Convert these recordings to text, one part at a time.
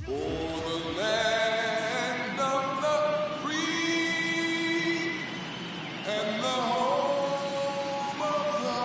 the land of the free and the home of the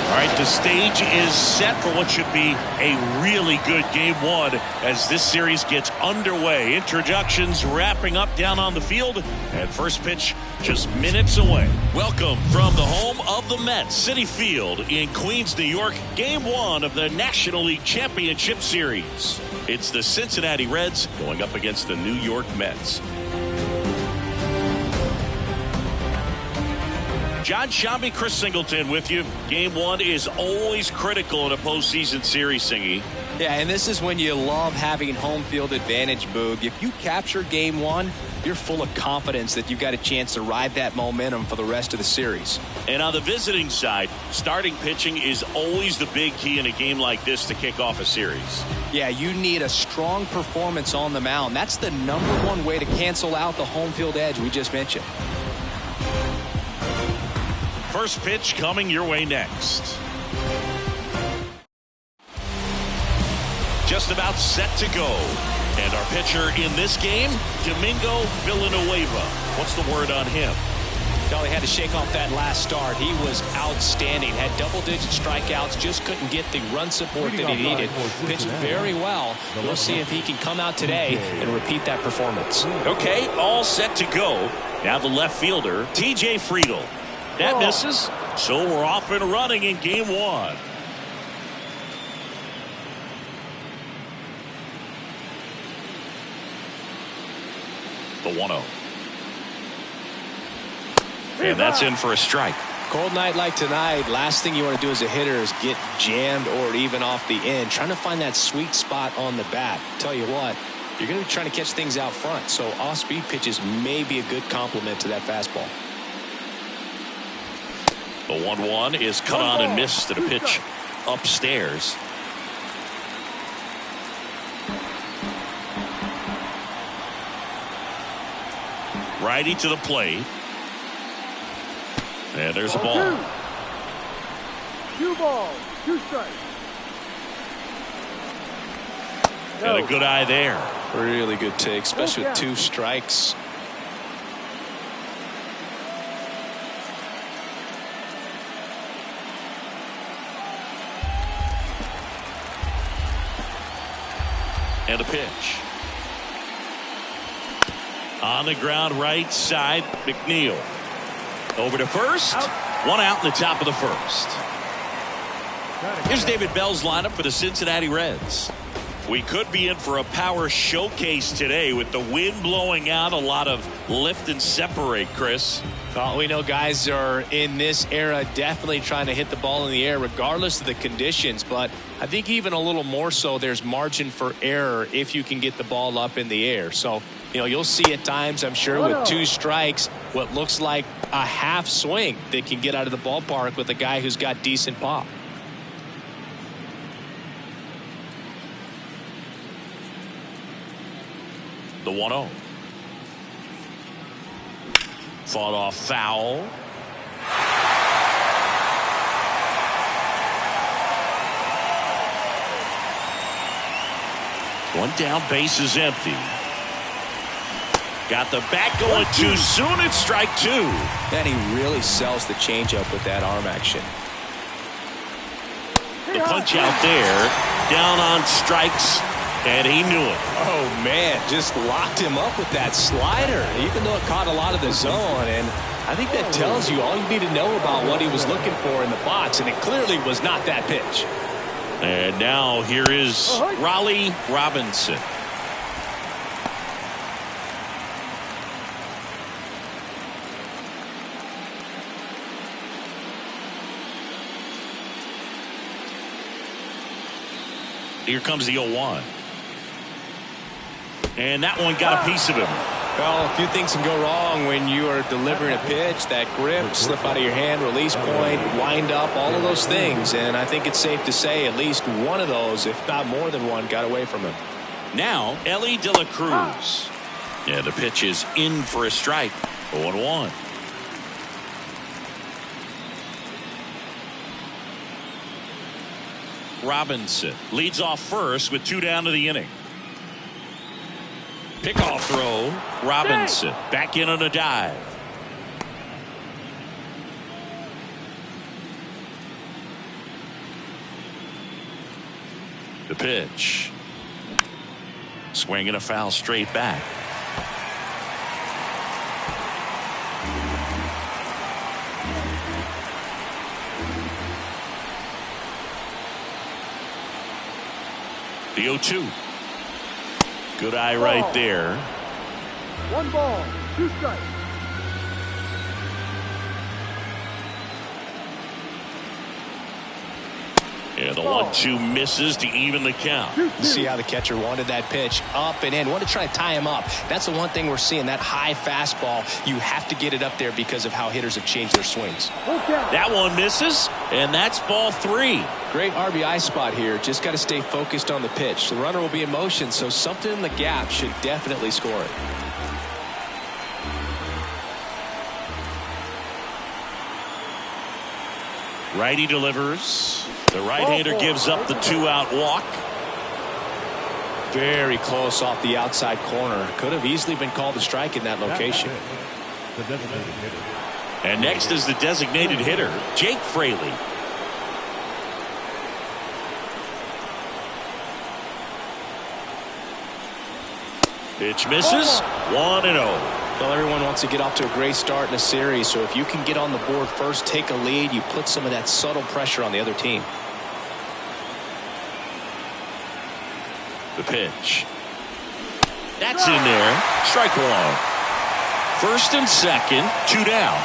All right, the stage is set for what should be a really good game one as this series gets underway. Introductions wrapping up down on the field, and first pitch just minutes away. Welcome from the home of the Mets, Citi Field in Queens, New York. Game one of the National League Championship Series. It's the Cincinnati Reds going up against the New York Mets. John Shambi, Chris Singleton with you. Game one is always critical in a postseason series, Singy. Yeah, and this is when you love having home field advantage, Boog. If you capture game one, you're full of confidence that you've got a chance to ride that momentum for the rest of the series. And on the visiting side, starting pitching is always the big key in a game like this to kick off a series. Yeah, you need a strong performance on the mound. That's the #1 way to cancel out the home field edge we just mentioned. First pitch coming your way next. Just about set to go. And our pitcher in this game, Domingo Villanueva. What's the word on him? Well, he had to shake off that last start. He was outstanding. Had double-digit strikeouts. Just couldn't get the run support that he needed. Pitched very well. We'll see if he can come out today and repeat that performance. Okay, all set to go. Now the left fielder, TJ Friedl. That misses, so we're off and running in game one. The 1-0. And that's in for a strike. Cold night like tonight, last thing you want to do as a hitter is get jammed or even off the end. Trying to find that sweet spot on the bat. Tell you what, you're going to be trying to catch things out front, so off-speed pitches may be a good complement to that fastball. The 1-1 is cut on and missed at a pitch upstairs. Righty to the plate. And there's a ball. 2 balls, 2 strikes. And a good eye there. Really good take, especially with 2 strikes. And a pitch. On the ground right side, McNeil. Over to first. 1 out in the top of the first. Here's David Bell's lineup for the Cincinnati Reds. We could be in for a power showcase today with the wind blowing out, a lot of lift and separate, Chris. Well, we know guys are in this era definitely trying to hit the ball in the air regardless of the conditions, but I think even a little more so there's margin for error if you can get the ball up in the air. So, you know, you'll see at times, I'm sure, with 2 strikes, what looks like a half swing that can get out of the ballpark with a guy who's got decent pop. The 1-0. Fought off foul. One down, base is empty. Got the bat going too soon. It's strike 2. And he really sells the changeup with that arm action. The punch out there. Down on strikes. And he knew it. Oh, man, just locked him up with that slider, even though it caught a lot of the zone. And I think that tells you all you need to know about what he was looking for in the box. And it clearly was not that pitch. And now here is Raleigh Robinson. Here comes the 0-1. And that one got a piece of him. Well, a few things can go wrong when you are delivering a pitch. That grip, slip out of your hand, release point, wind up, all of those things. And I think it's safe to say at least one of those, if not more than one, got away from him. Now, Ellie De La Cruz. Yeah, the pitch is in for a strike. 0-1. Robinson leads off first with 2 down to the inning. Pickoff throw. Robinson back in on a dive. The pitch. Swing and a foul straight back. The 0-2. Good eye right there. 1 ball, 2 strikes. Yeah, the 1-2 misses to even the count. See how the catcher wanted that pitch up and in. Wanted to try to tie him up. That's the one thing we're seeing, that high fastball. You have to get it up there because of how hitters have changed their swings. That one misses, and that's ball 3. Great RBI spot here. Just got to stay focused on the pitch. The runner will be in motion, so something in the gap should definitely score it. Righty delivers. The right-hander gives up the 2-out walk. Very close off the outside corner. Could have easily been called a strike in that location. And next is the designated hitter, Jake Fraley. Pitch misses. 1-0. Well, everyone wants to get off to a great start in a series, so if you can get on the board first, take a lead, you put some of that subtle pressure on the other team. The pitch. That's in there. Strike 1. First and second, 2 down.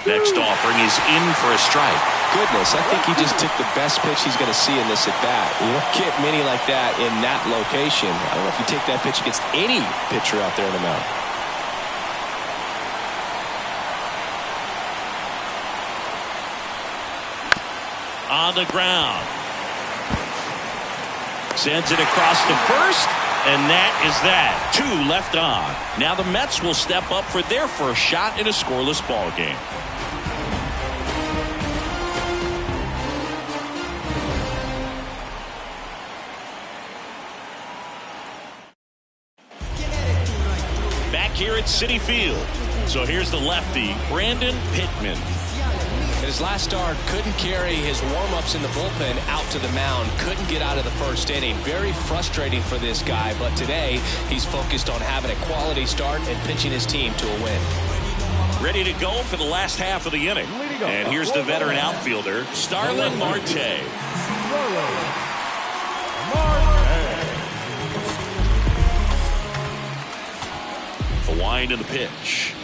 Next offering is in for a strike. Goodness, I think he just took the best pitch he's going to see in this at bat. You don't get many like that in that location. I don't know if you take that pitch against any pitcher out there in the mound. On the ground. Sends it across the first, and that is that. 2 left on. Now the Mets will step up for their first shot in a scoreless ball game. Here at Citi Field. So here's the lefty, Brandon Pittman. His last start couldn't carry his warm-ups in the bullpen out to the mound. Couldn't get out of the first inning. Very frustrating for this guy, but today he's focused on having a quality start and pitching his team to a win. Ready to go for the last half of the inning. And here's the veteran outfielder, Starlin Marte. The wind and the pitch.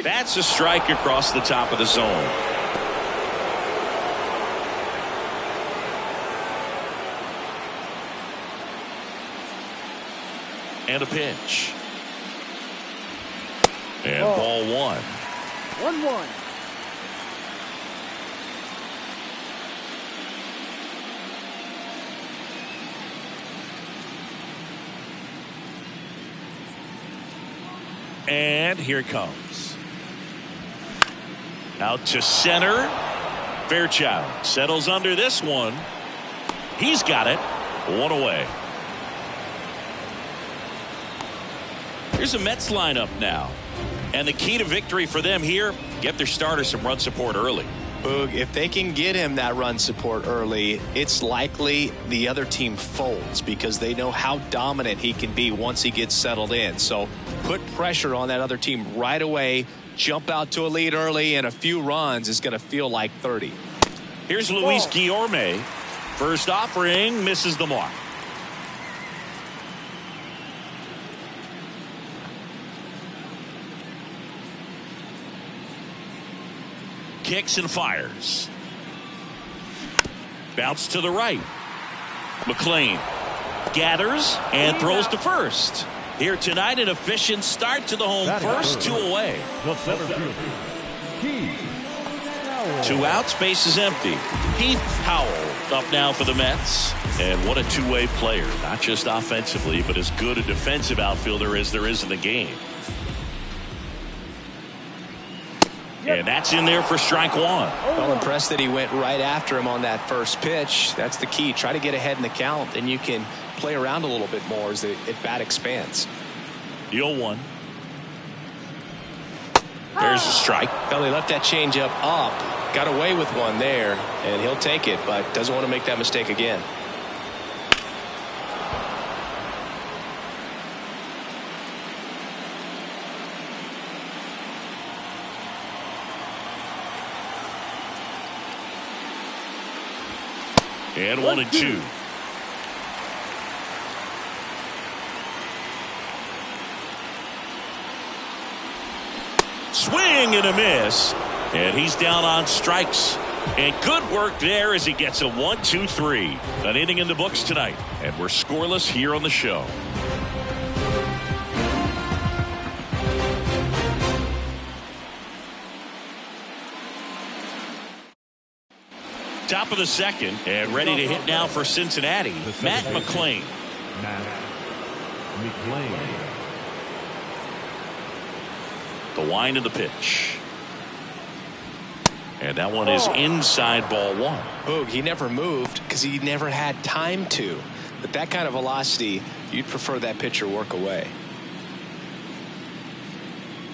That's a strike across the top of the zone. And a pitch. And ball 1. 1-1. And here it comes. Out to center. Fairchild settles under this one. He's got it. 1 away. Here's a Mets lineup now. And the key to victory for them here, get their starter some run support early. Boog, if they can get him that run support early, it's likely the other team folds because they know how dominant he can be once he gets settled in. So put pressure on that other team right away. Jump out to a lead early, and a few runs is going to feel like 30. Here's Luis Guillorme. First offering misses the mark. Kicks and fires. Bounce to the right. McLean gathers and throws to first. Here tonight, an efficient start to the home first, 2 away. 2 outs, base is empty. Heath Howell up now for the Mets. And what a two-way player, not just offensively, but as good a defensive outfielder as there is in the game. And that's in there for strike one. Well, impressed that he went right after him on that first pitch. That's the key. Try to get ahead in the count, and you can play around a little bit more as the at-bat expands. The 0-1. There's a strike. Well, he left that changeup up. Got away with one there, and he'll take it, but doesn't want to make that mistake again. And 1-2. Swing and a miss. And he's down on strikes. And good work there as he gets a 1-2-3. An inning in the books tonight. And we're scoreless here on the show. Top of the second, and ready to hit now for Cincinnati, Matt McClain. The wind of the pitch. And that one is inside, ball one. Boog, he never moved because he never had time to. But that kind of velocity, you'd prefer that pitcher work away.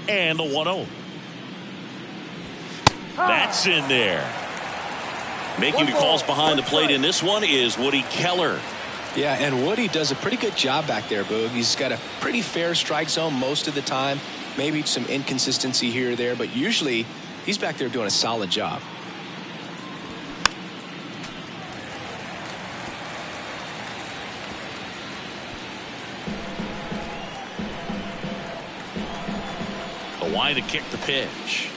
And the 1-0. That's in there. Making the calls behind the plate in this one is Woody Keller. Yeah, and Woody does a pretty good job back there, Boog. He's got a pretty fair strike zone most of the time. Maybe some inconsistency here or there, but usually he's back there doing a solid job. The wind to kick the pitch.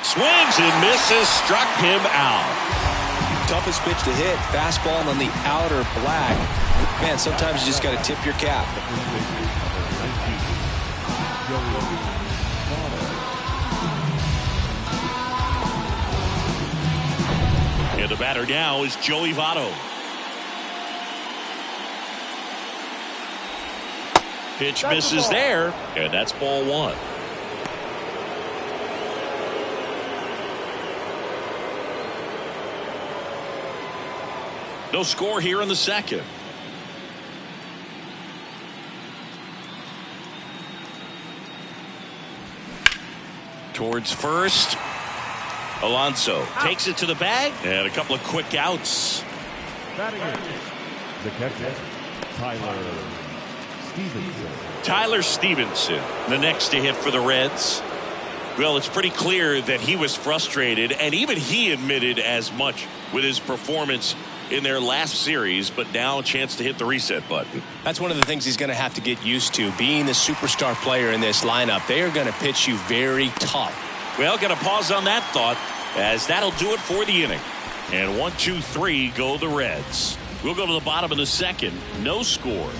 Swings and misses, struck him out. Toughest pitch to hit, fastball on the outer black. Man, sometimes you just got to tip your cap. And the batter now is Joey Votto. Pitch misses there, and that's ball one. No score here in the second. Towards first. Alonso takes it to the bag, and a couple of quick outs. Batting it, the catcher, Tyler Stevenson, the next to hit for the Reds. Well, it's pretty clear that he was frustrated, and even he admitted as much with his performance in their last series, but now a chance to hit the reset button. That's one of the things he's going to have to get used to, being the superstar player in this lineup. They are going to pitch you very tough. Well, got to pause on that thought, as that'll do it for the inning. And 1-2-3 go the Reds. We'll go to the bottom of the second. No score.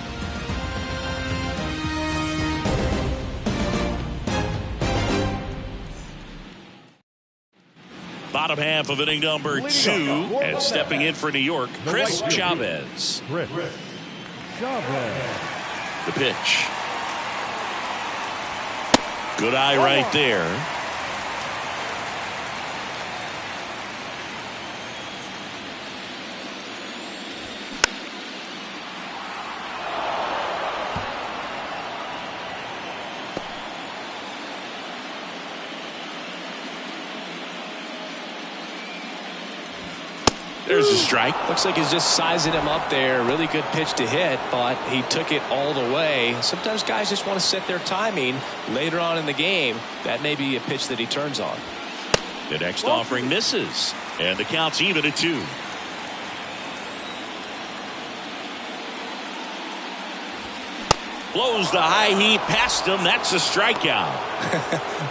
Bottom half of inning number 2, and stepping in for New York, Chris Chavez. The pitch. Good eye right there. There's a strike. Looks like he's just sizing him up there. Really good pitch to hit, but he took it all the way. Sometimes guys just want to set their timing later on in the game. That may be a pitch that he turns on. The next offering misses, and the count's even at 2. Blows the high heat past him. That's a strikeout.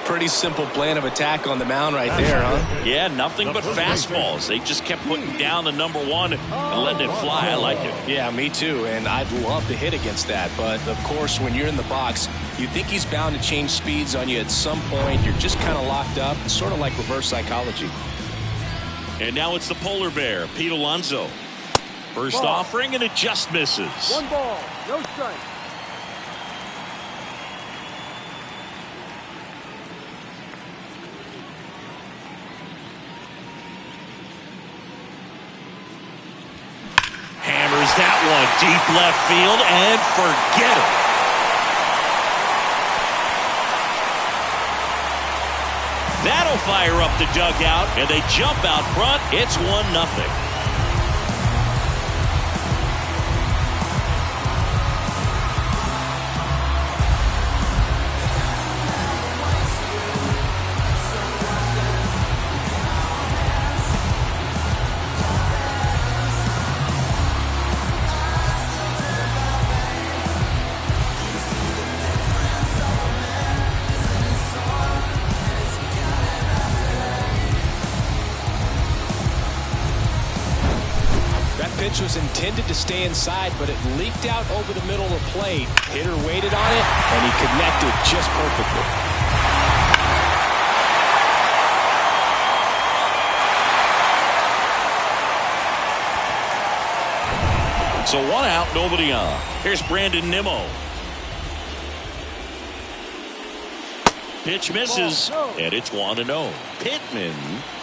Pretty simple plan of attack on the mound right there, huh? Yeah, nothing but fastballs. They just kept putting down the number 1 and letting it fly. I like it. Yeah, me too, and I'd love to hit against that. But, of course, when you're in the box, you think he's bound to change speeds on you at some point. You're just kind of locked up. It's sort of like reverse psychology. And now it's the polar bear, Pete Alonso. First Ball. offering, and it just misses. 1 ball, no strike. Hammers that one deep left field, and forget it. That'll fire up the dugout, and they jump out front. It's 1-0. Pitch was intended to stay inside, but it leaked out over the middle of the plate. Hitter waited on it, and he connected just perfectly. So 1 out, nobody on. Here's Brandon Nimmo. Pitch misses, and it's 1-0. Pittman,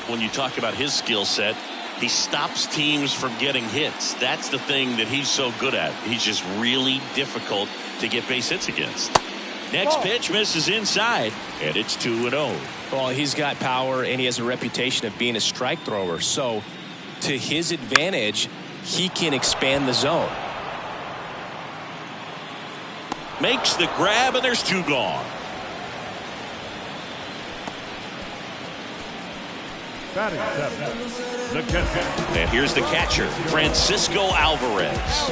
when you talk about his skill set, he stops teams from getting hits. That's the thing that he's so good at. He's just really difficult to get base hits against. Next pitch misses inside, and it's 2-0. Well, he's got power, and he has a reputation of being a strike thrower. So, to his advantage, he can expand the zone. Makes the grab, and there's 2 gone. Batting 7, the catcher. And here's the catcher, Francisco Alvarez.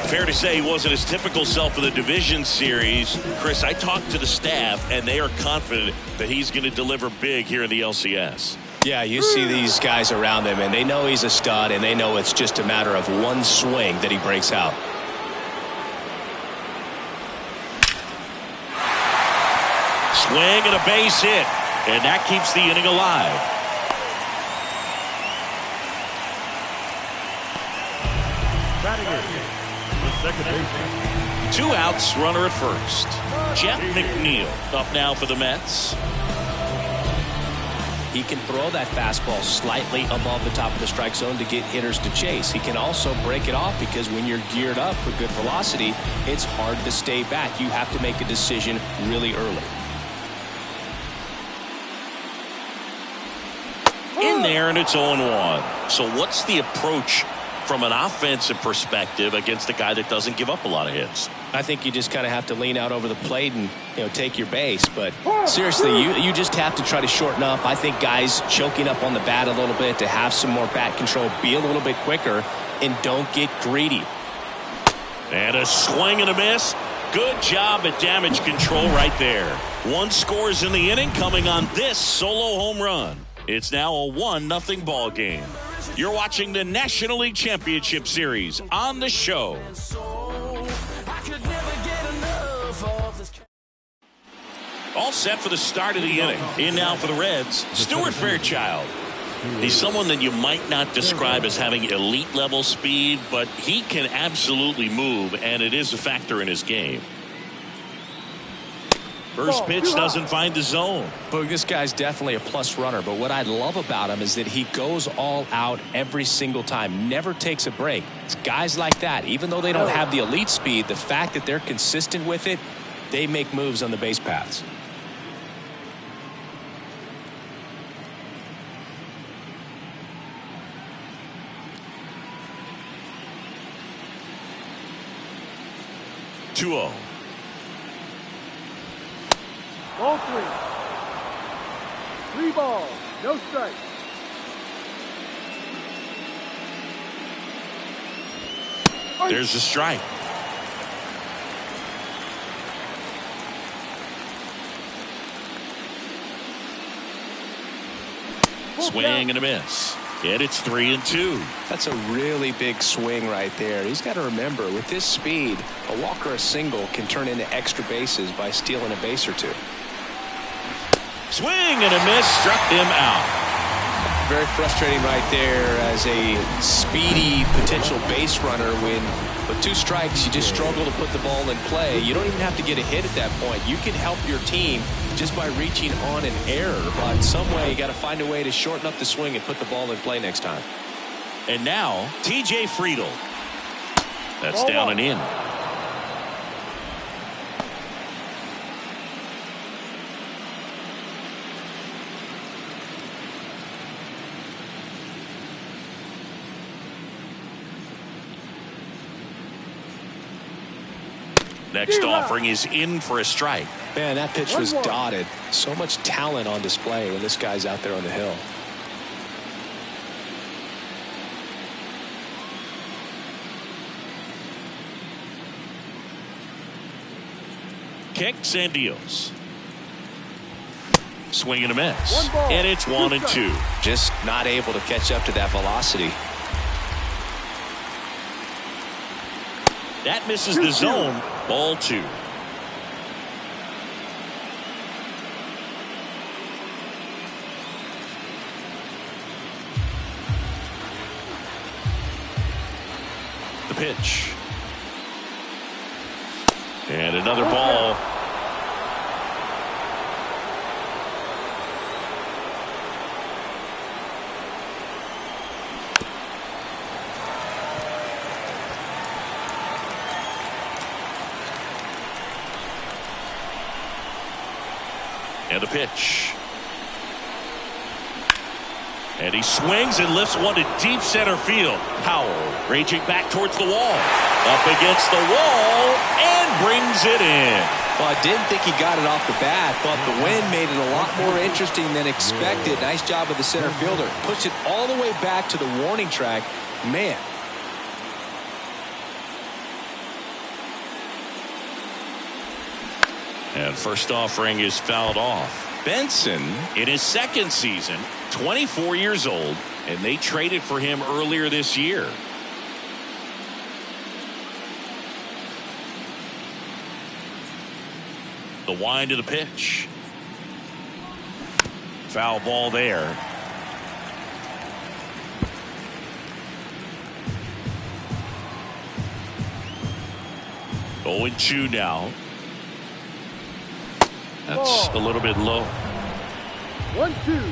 Fair to say he wasn't his typical self in the division series. Chris, I talked to the staff, and they are confident that he's going to deliver big here in the LCS. Yeah, you see these guys around him, and they know he's a stud, and they know it's just a matter of one swing that he breaks out. Swing and a base hit, and that keeps the inning alive. The second baseman. 2 outs, runner at first. Jeff McNeil up now for the Mets. He can throw that fastball slightly above the top of the strike zone to get hitters to chase. He can also break it off because when you're geared up for good velocity, it's hard to stay back. You have to make a decision really early. In there, and it's 0-1. So what's the approach from an offensive perspective against a guy that doesn't give up a lot of hits? I think you just kind of have to lean out over the plate and take your base. But seriously, you just have to try to shorten up. I think guys choking up on the bat a little bit to have some more bat control, be a little bit quicker, and don't get greedy. And a swing and a miss. Good job at damage control right there. 1 scores in the inning coming on this solo home run. It's now a 1-0 ball game. You're watching the National League Championship Series on the show. All set for the start of the inning. In now for the Reds, Stuart Fairchild. He's someone that you might not describe as having elite level speed, but he can absolutely move, and it is a factor in his game. First pitch doesn't find the zone. But this guy's definitely a plus runner. But what I love about him is that he goes all out every single time. Never takes a break. It's guys like that, even though they don't have the elite speed, the fact that they're consistent with it, they make moves on the base paths. Two-0. Ball 3. 3 balls, no strikes. There's a strike. Swing and a miss. And it's 3-2. That's a really big swing right there. He's got to remember, with this speed, a walk or a single can turn into extra bases by stealing a base or two. Swing and a miss, struck him out. Very frustrating right there as a speedy potential base runner when with 2 strikes you just struggle to put the ball in play. You don't even have to get a hit at that point. You can help your team just by reaching on an error, but some way you got to find a way to shorten up the swing and put the ball in play next time. And now TJ Friedel. That's down and in. Next offering is in for a strike. Man, that pitch was dotted. So much talent on display when this guy's out there on the hill. Kicks and deals. Swing and a miss. And it's 1-2. Just not able to catch up to that velocity. That misses the zone. Ball 2. The pitch. And another ball. And a pitch. And he swings and lifts one to deep center field. Howell raging back towards the wall. Up against the wall and brings it in. Well, I didn't think he got it off the bat, but the wind made it a lot more interesting than expected. Nice job of the center fielder. Pushed it all the way back to the warning track. Man. And first offering is fouled off. Benson, in his second season, 24 years old, and they traded for him earlier this year. The wind of the pitch. Foul ball there. Oh, 0-2 now. That's a little bit low. 1-2.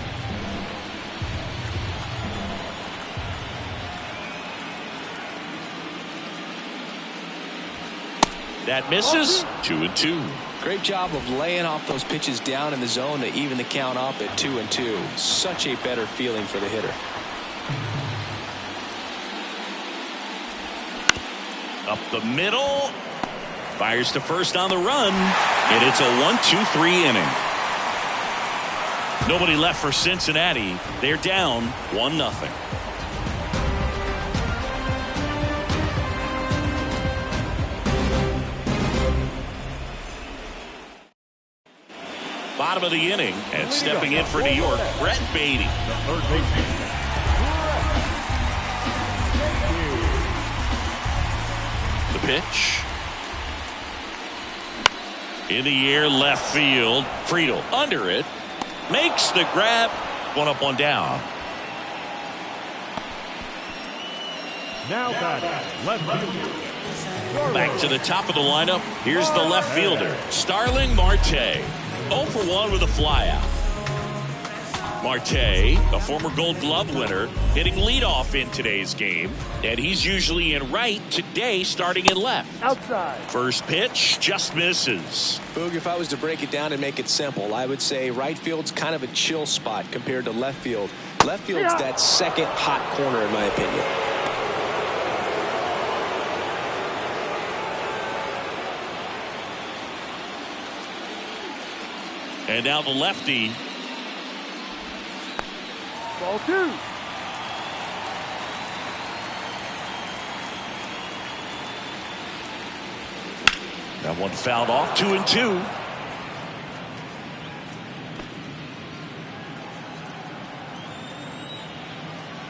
That misses. 2-2. Great job of laying off those pitches down in the zone to even the count up at 2-2. Such a better feeling for the hitter. Up the middle. Fires to first on the run. And it's a 1-2-3 inning. Nobody left for Cincinnati. They're down 1-0. Bottom of the inning, and stepping in for New York, Brett Beatty. The third baseman. The pitch. In the air, left field. Friedel under it. Makes the grab. 1 up, 1 down. Now batting, left fielder. Back to the top of the lineup. Here's the left fielder, Starling Marte. 0 for 1 with a flyout. Marte, a former Gold Glove winner, hitting leadoff in today's game, and he's usually in right, today starting in left. Outside. First pitch just misses. Boog, if I was to break it down and make it simple, I would say right field's kind of a chill spot compared to left field. Left field's that second hot corner in my opinion. And now the lefty. Ball 2. That one fouled off. 2-2.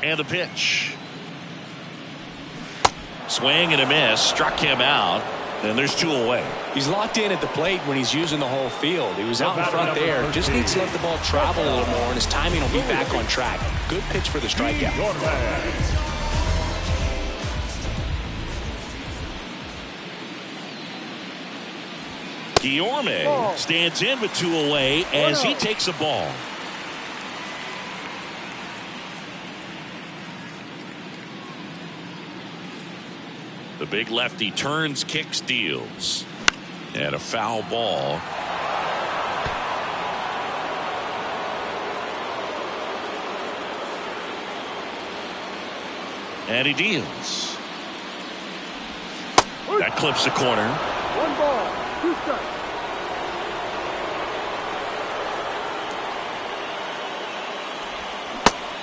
And the pitch. Swing and a miss. Struck him out. And there's 2 away. He's locked in at the plate when he's using the whole field. He was out in front there. Just needs to let the ball travel a little more, and his timing will be back on track. Good pitch for the strikeout. Guillorme stands in with 2 away as he takes a ball. The big lefty turns, kicks, deals. And a foul ball. And he deals. That clips the corner. 1 ball, 2 strikes.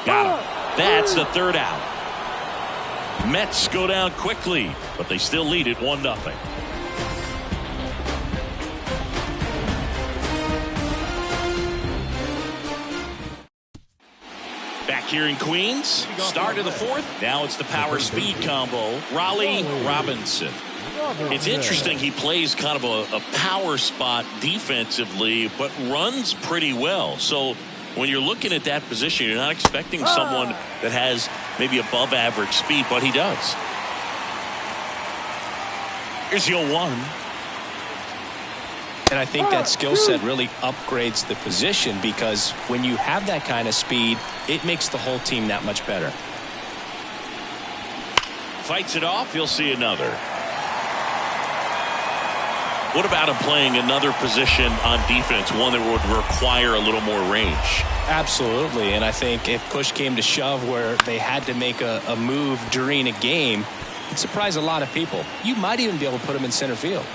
Got him. That's the 3rd out. Mets go down quickly, but they still lead it 1-0. Back here in Queens, start of the 4th. Now it's the power speed combo. Raleigh Robinson. It's interesting, he plays kind of a power spot defensively, but runs pretty well. So when you're looking at that position, you're not expecting someone that has maybe above average speed, but he does. Here's the 0-1. And I think that skill set really upgrades the position, because when you have that kind of speed, it makes the whole team that much better. Fights it off. You'll see another. What about him playing another position on defense, one that would require a little more range? Absolutely, and I think if push came to shove where they had to make a move during a game, it'd surprise a lot of people. You might even be able to put him in center field.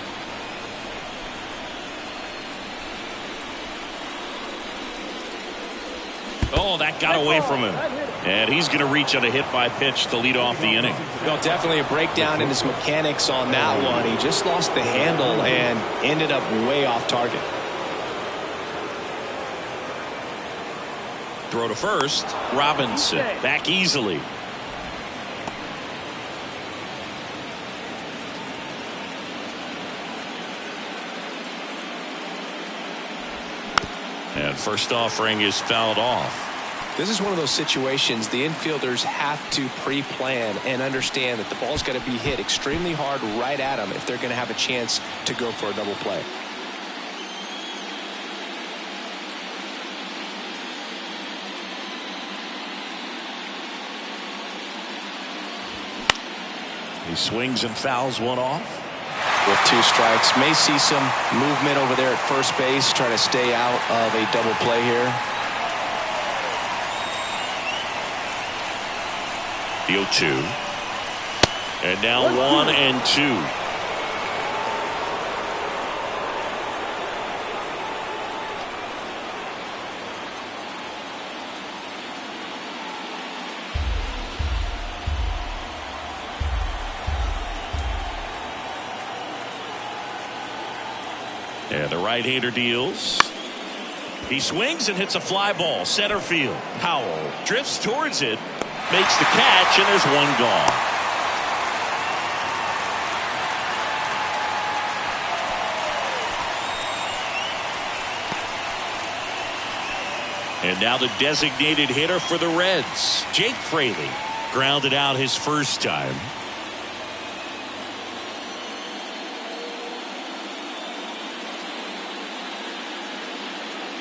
Oh, that got away from him. And he's going to reach on a hit by pitch to lead off the inning. Well, definitely a breakdown in his mechanics on that one. He just lost the handle and ended up way off target. Throw to first. Robinson back easily. And first offering is fouled off. This is one of those situations the infielders have to pre-plan and understand that the ball's got to be hit extremely hard right at them if they're going to have a chance to go for a double play. He swings and fouls one off. With 2 strikes, may see some movement over there at first base, trying to stay out of a double play here. The 0-2. And now 1-2. And the right-hander deals. He swings and hits a fly ball center field. Powell drifts towards it, makes the catch, and there's 1 gone. And now the designated hitter for the Reds, Jake Fraley, grounded out his first time.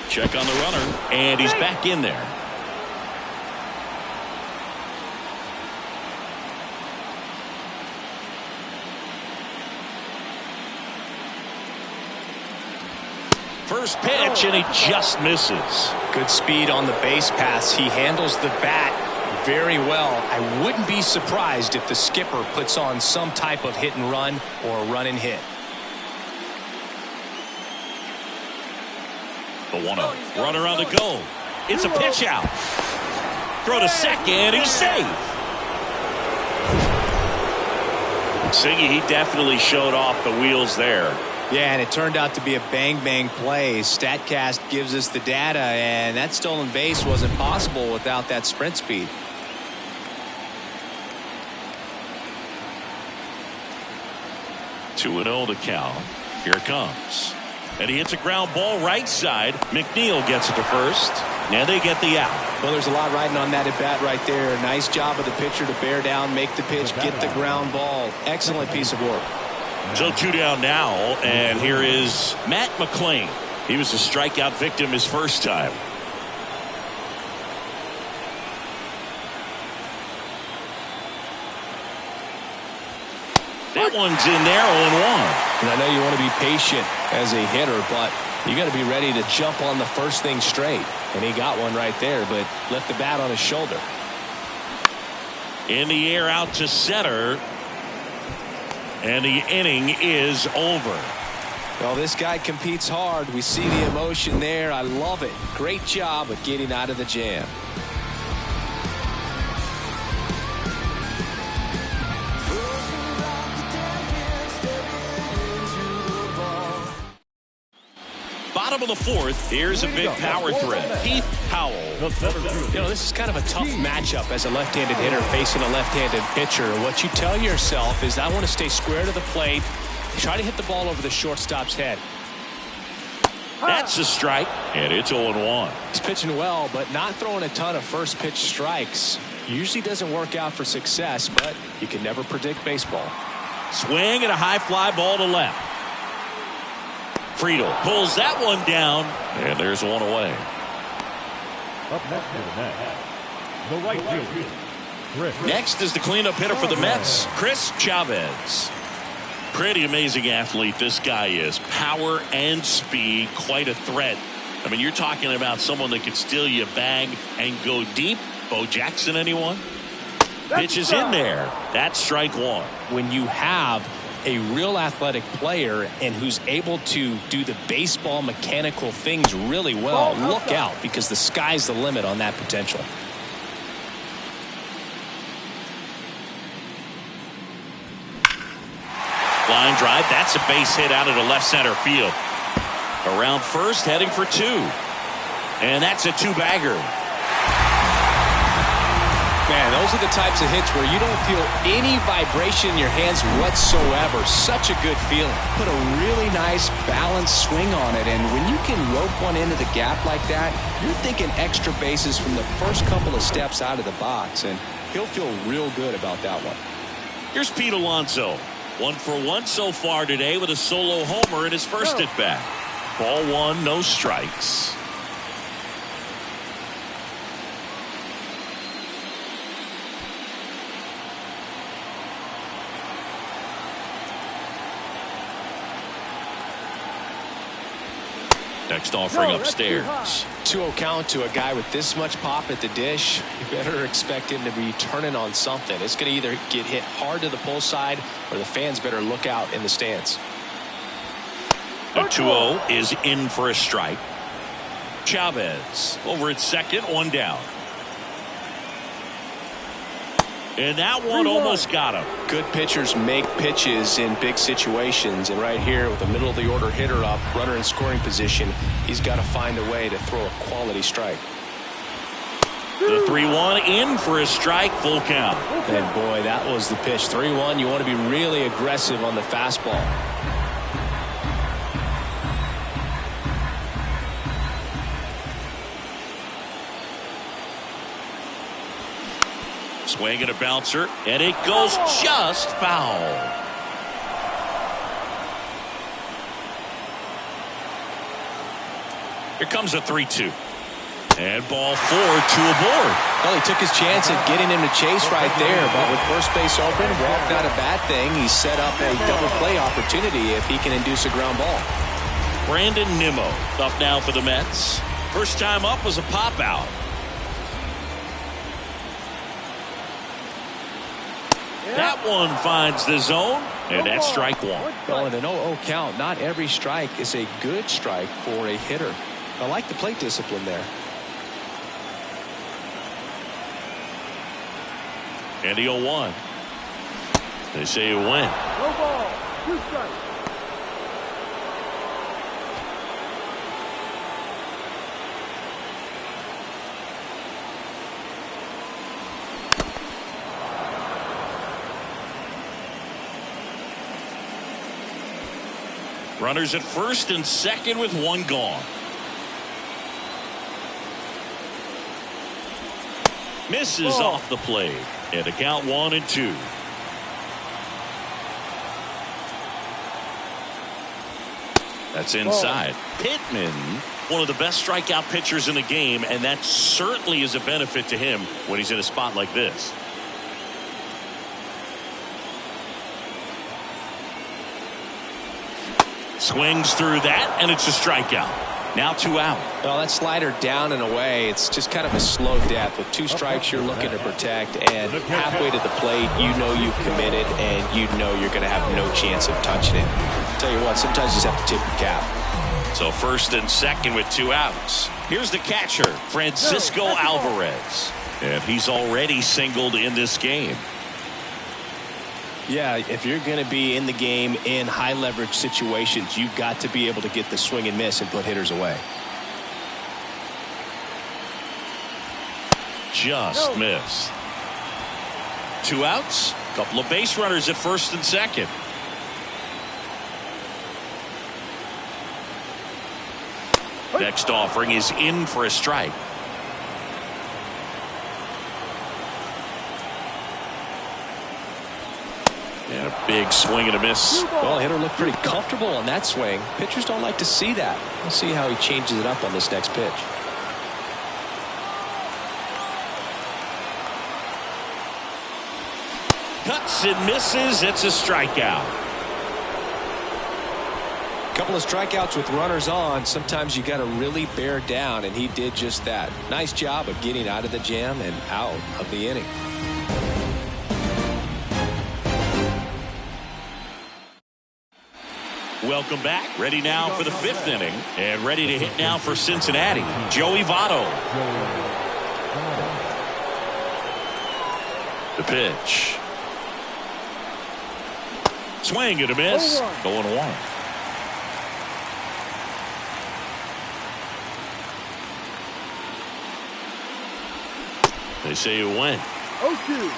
Check on the runner, and he's back in there. First pitch, and he just misses. Good speed on the base pass. He handles the bat very well. I wouldn't be surprised if the skipper puts on some type of hit and run or a run and hit. The 1-0. Runner on the go. It's a pitch out. Throw to second. He's safe. Siggy, he definitely showed off the wheels there. Yeah, and it turned out to be a bang-bang play. StatCast gives us the data, and that stolen base wasn't possible without that sprint speed. 2-0 the count. Here it comes. And he hits a ground ball right side. McNeil gets it to first. And they get the out. Well, there's a lot riding on that at bat right there. Nice job of the pitcher to bear down, make the pitch, get the ground ball. Excellent piece of work. So 2 down now. And here is Matt McClain. He was a strikeout victim his first time. That one's in there, 0-1. And I know you want to be patient as a hitter, but you got to be ready to jump on the first thing straight. And he got one right there, but left the bat on his shoulder. In the air out to center. And the inning is over. Well, this guy competes hard. We see the emotion there. I love it. Great job of getting out of the jam. Bottom of the fourth, here's a big power threat. Keith Howell. You know, this is kind of a tough matchup as a left-handed hitter facing a left-handed pitcher. What you tell yourself is I want to stay square to the plate, try to hit the ball over the shortstop's head. That's a strike, and it's 0-1. He's pitching well, but not throwing a ton of first pitch strikes. Usually doesn't work out for success, but you can never predict baseball. Swing and a high fly ball to left. Friedel pulls that one down, and there's one away. Up next to the net, the right fielder, Chris. Next is the cleanup hitter for the Mets, Chris Chavez. Pretty amazing athlete this guy is. Power and speed, quite a threat. I mean, you're talking about someone that could steal you a bag and go deep. Bo Jackson, anyone? Pitch is in there. That's strike one. When you have a real athletic player and who's able to do the baseball mechanical things really well, look out, because the sky's the limit on that potential. Line drive, that's a base hit out of the left center field. Around first, heading for two. And that's a two-bagger. Man, those are the types of hits where you don't feel any vibration in your hands whatsoever. Such a good feeling. Put a really nice balanced swing on it, and when you can rope one into the gap like that, you're thinking extra bases from the first couple of steps out of the box, and he'll feel real good about that one. Here's Pete Alonso. 1 for 1 so far today with a solo homer in his first at bat. Ball one, no strikes. Next offering upstairs. 2-0 count to a guy with this much pop at the dish. You better expect him to be turning on something. It's going to either get hit hard to the pull side or the fans better look out in the stands. The 2-0 is in for a strike. Chavez over at second, one down. And that one almost got him. Good pitchers make pitches in big situations, and right here with the middle of the order hitter up, runner in scoring position, he's got to find a way to throw a quality strike. The 3-1 in for a strike, full count. And boy, that was the pitch. 3-1. You want to be really aggressive on the fastball. Swing and a bouncer, and it goes just foul. Here comes a 3-2. And ball 4, 2 aboard. Well, he took his chance at getting him to chase right there, but with first base open, walked not a bad thing. He set up a double play opportunity if he can induce a ground ball. Brandon Nimmo up now for the Mets. First time up was a pop out. That one finds the zone, and that's strike one. Well, in an 0-0 count, not every strike is a good strike for a hitter. I like the plate discipline there. And the 0-1. They say it went. No ball. 2 strikes. Runners at first and second with one gone. Misses off the plate. And a count 1-2. That's inside. Pittman, one of the best strikeout pitchers in the game, and that certainly is a benefit to him when he's in a spot like this. Swings through that, and it's a strikeout. Now 2 out. Well, that slider down and away, it's just kind of a slow death. With 2 strikes, you're looking to protect, and halfway to the plate, you know you've committed, and you know you're going to have no chance of touching it. Tell you what, sometimes you just have to tip your cap. So first and second with 2 outs. Here's the catcher, Francisco Alvarez. And he's already singled in this game. Yeah, if you're going to be in the game in high leverage situations, you've got to be able to get the swing and miss and put hitters away. Just missed. 2 outs, couple of base runners at first and second. Next offering is in for a strike. And a big swing and a miss. Well, hitter looked pretty comfortable on that swing. Pitchers don't like to see that. We'll see how he changes it up on this next pitch. Cuts and misses. It's a strikeout. Couple of strikeouts with runners on. Sometimes you got to really bear down, and he did just that. Nice job of getting out of the jam and out of the inning. Welcome back. Ready now for the 5th inning. And ready to hit now for Cincinnati, Joey Votto. The pitch. Swing and a miss. 0-1. They say it went. 0-2.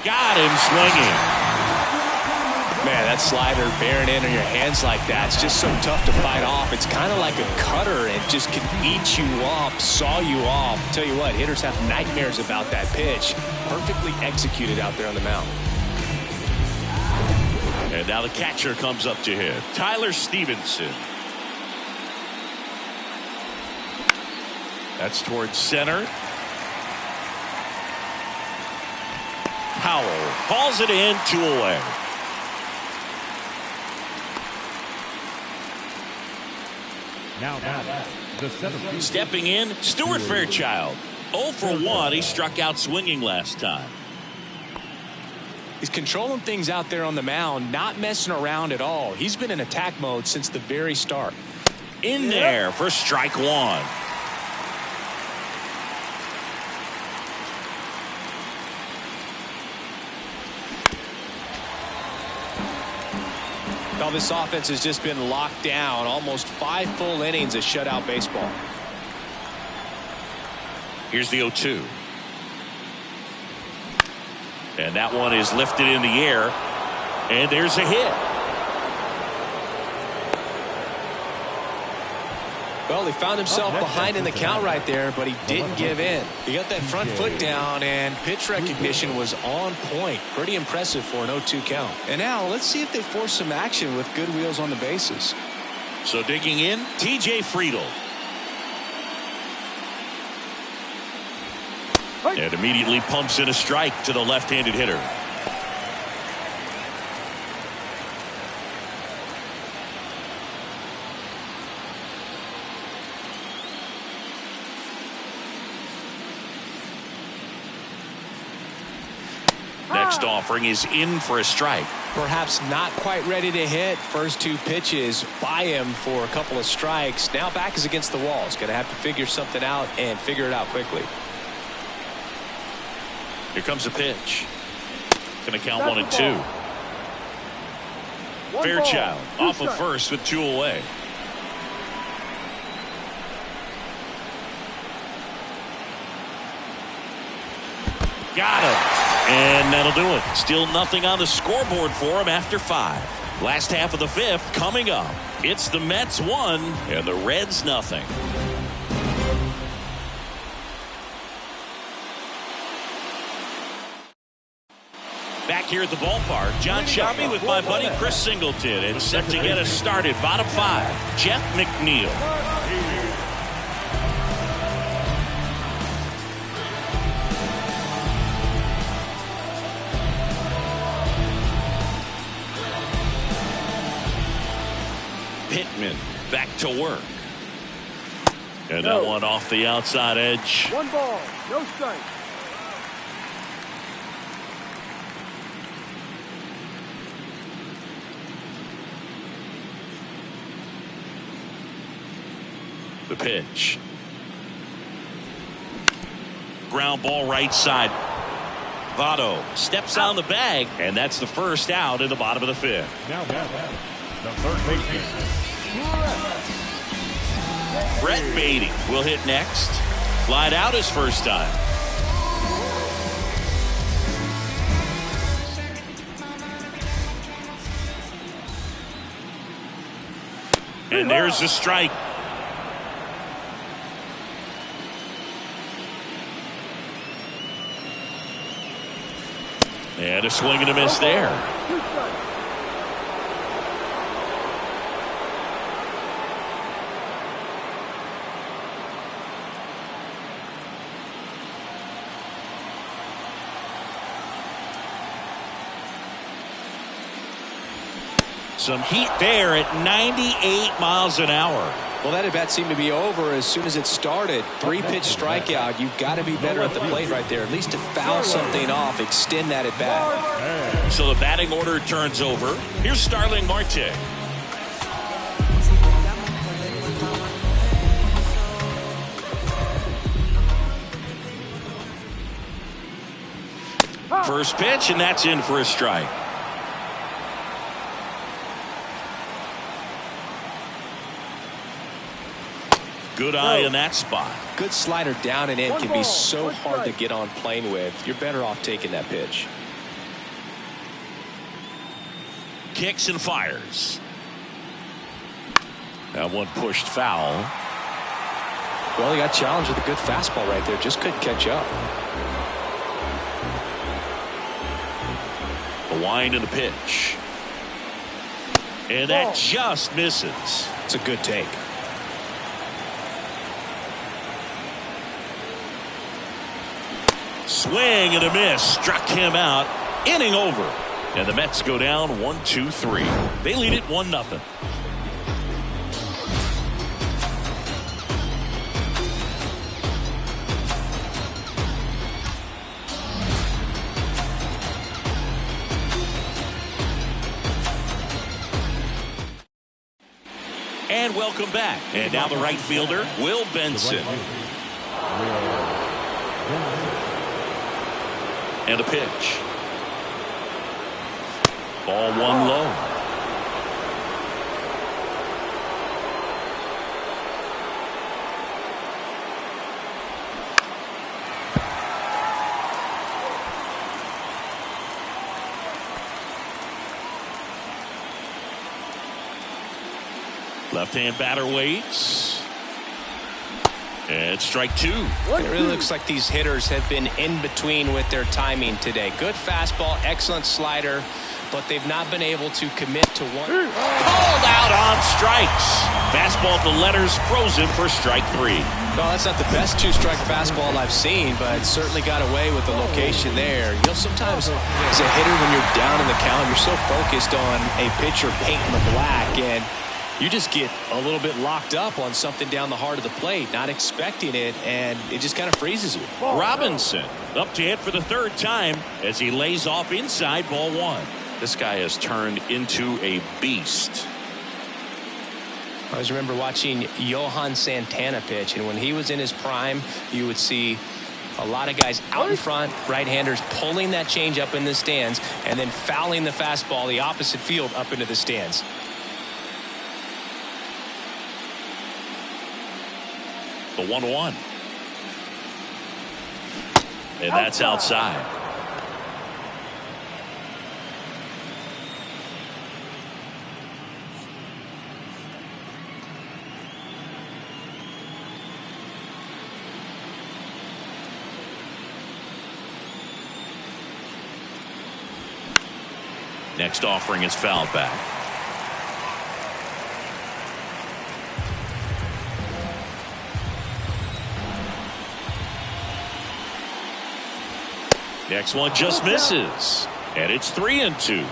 Got him swinging. Man, that slider bearing in on your hands like that, it's just so tough to fight off. It's kind of like a cutter and just can eat you up, saw you off. Tell you what, hitters have nightmares about that pitch. Perfectly executed out there on the mound. And now the catcher comes up to hit, Tyler Stevenson. That's towards center. Powell calls it in, 2 away. Now, the 7th. Stepping in, Stuart Fairchild. 0 for 1. He struck out swinging last time. He's controlling things out there on the mound, not messing around at all. He's been in attack mode since the very start. In there for strike 1. Well, this offense has just been locked down. Almost 5 full innings of shutout baseball. Here's the 0-2. And that one is lifted in the air. And there's a hit. Well, he found himself behind in the count right there, but he didn't give in. He got that front foot down, and pitch recognition was on point. Pretty impressive for an 0-2 count. And now let's see if they force some action with good wheels on the bases. So digging in, TJ Friedl. And immediately pumps in a strike to the left-handed hitter. Next offering is in for a strike. Perhaps not quite ready to hit. First 2 pitches by him for a couple of strikes. Now back is against the wall. He's going to have to figure something out and figure it out quickly. Here comes a pitch. Going to count 1-2. Fairchild off of first with 2 away. Got him. And that'll do it. Still nothing on the scoreboard for him after 5. Last half of the 5th coming up. It's the Mets 1 and the Reds nothing. Back here at the ballpark, John Shelby with my buddy Chris Singleton, and set to get us started. Bottom 5, Jeff McNeil. Pittman back to work. And that one off the outside edge. 1 ball, no strike. The pitch. Ground ball right side. Votto steps on the bag, and that's the first out in the bottom of the 5th. Now the third baseman. Brett Beatty will hit next. Flied out his first time. And there's the strike. And a swing and a miss there. Some heat there at 98 miles an hour. Well, that at bat seemed to be over as soon as it started. 3-pitch strikeout. You've got to be better at the plate right there, at least to foul something off, extend that at bat. So the batting order turns over. Here's Starling Marte. First pitch, and that's in for a strike. Good eye in that spot. Good slider down and in can be so hard to get on plane with. You're better off taking that pitch. Kicks and fires. That one pushed foul. Well, he got challenged with a good fastball right there. Just couldn't catch up. The wind and the pitch. And that just misses. It's a good take. Swing and a miss. Struck him out. Inning over. And the Mets go down 1-2-3. They lead it 1-0. And welcome back. And now the right fielder, Will Benson. And a pitch. Ball one low. Left-hand batter waits. And strike 2. It really looks like these hitters have been in between with their timing today. Good fastball, excellent slider, but they've not been able to commit to one. Called out on strikes. Fastball at the letters frozen for strike 3. No, that's not the best 2-strike fastball I've seen, but it certainly got away with the location there. You know, sometimes as a hitter, when you're down in the count, you're so focused on a pitcher painting the black, and you just get a little bit locked up on something down the heart of the plate, not expecting it, and it just kind of freezes you. Robinson up to hit for the 3rd time as he lays off inside ball 1. This guy has turned into a beast. I always remember watching Johan Santana pitch, and when he was in his prime, you would see a lot of guys out in front, right-handers pulling that change up in the stands and then fouling the fastball the opposite field up into the stands. The 1-1. and that's outside. Next offering is fouled back. Next one just misses. And it's 3-2.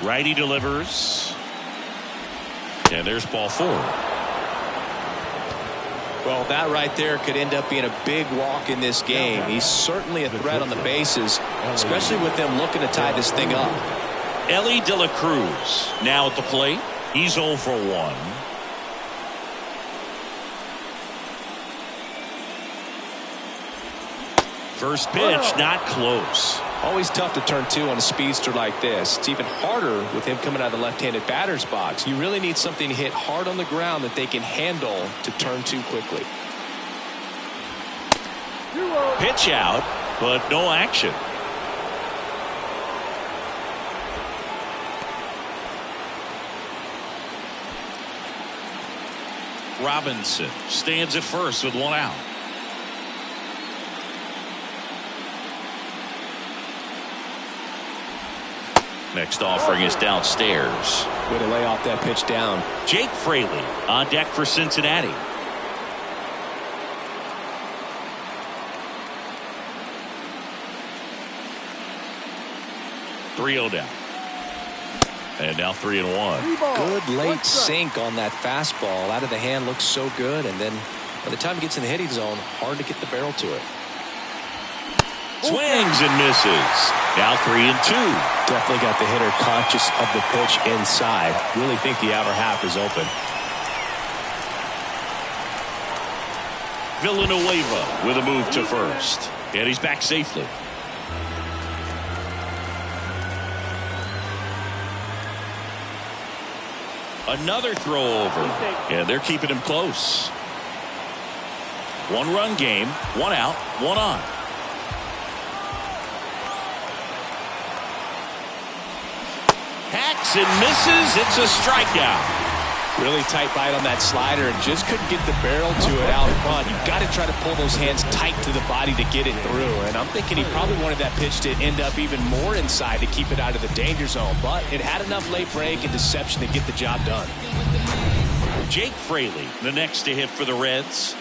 Righty delivers. And there's ball 4. Well, that right there could end up being a big walk in this game. He's certainly a threat on the bases, especially with them looking to tie this thing up. Ellie De La Cruz now at the plate. He's 0 for 1. First pitch, not close. Always tough to turn 2 on a speedster like this. It's even harder with him coming out of the left-handed batter's box. You really need something to hit hard on the ground that they can handle to turn 2 quickly. Pitch out, but no action. Robinson stands at first with 1 out. Next offering is downstairs. Way to lay off that pitch down. Jake Fraley on deck for Cincinnati. .3-0 down. And now 3-1. Good late sink on that fastball. Out of the hand, looks so good. And then by the time it gets in the hitting zone, hard to get the barrel to it. Swings and misses. Now 3-2. Definitely got the hitter conscious of the pitch inside. Really think the outer half is open. Villanueva with a move to first. And he's back safely. Another throw over. And they're keeping him close. 1-run game. 1 out. 1 on. Hacks and misses. It's a strikeout. Really tight bite on that slider and just couldn't get the barrel to it out front. You've got to try to pull those hands tight to the body to get it through. And I'm thinking he probably wanted that pitch to end up even more inside to keep it out of the danger zone. But it had enough late break and deception to get the job done. Jake Fraley, the next to hit for the Reds.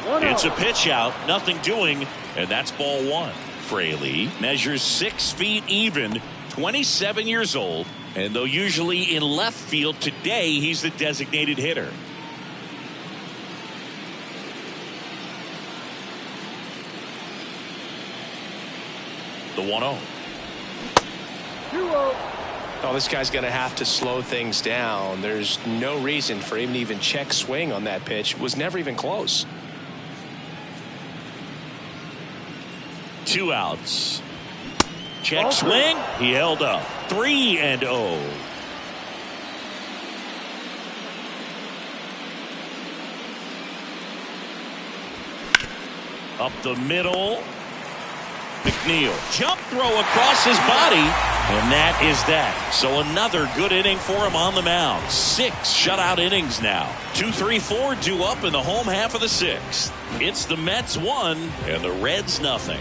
It's a pitch out, nothing doing, and that's ball 1. Fraley measures 6 feet even, 27 years old, and though usually in left field, today he's the designated hitter. The 1-0. 2-0. Oh, this guy's going to have to slow things down. There's no reason for him to even check swing on that pitch. It was never even close. 2 outs. Check swing. He held up. 3-0. Up the middle. McNeil. Jump throw across his body. And that is that. So another good inning for him on the mound. 6 shutout innings now. 2, 3, 4 due up in the home half of the 6th. It's the Mets 1 and the Reds nothing.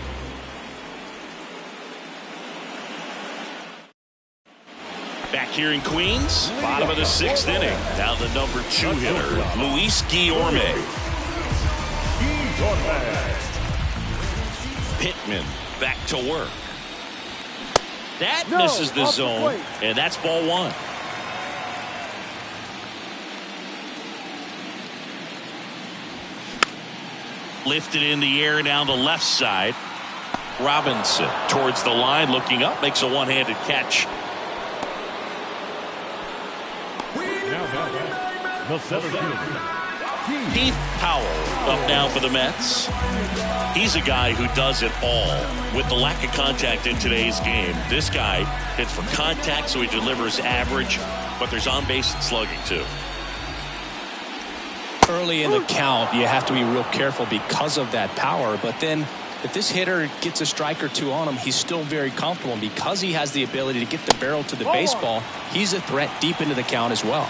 Back here in Queens, bottom of the 6th inning. Now the number 2 hitter, Luis Guillorme. Pittman back to work. That misses the zone, and that's ball 1. Lifted in the air down the left side. Robinson towards the line, looking up, makes a one-handed catch. The center fielder, Heath Powell up now for the Mets. He's a guy who does it all. With the lack of contact in today's game, this guy hits for contact, so he delivers average, but there's on-base and slugging too. Early in the count, you have to be real careful because of that power, but then if this hitter gets a strike or two on him, he's still very comfortable, and because he has the ability to get the barrel to the baseball, he's a threat deep into the count as well.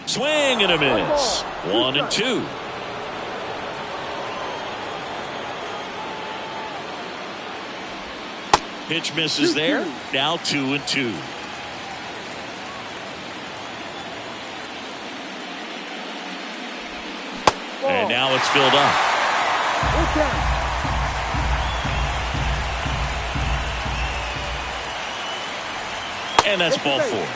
Swing and a miss. 1-2. Pitch misses there. Now 2-2. And now it's filled up. And that's ball four.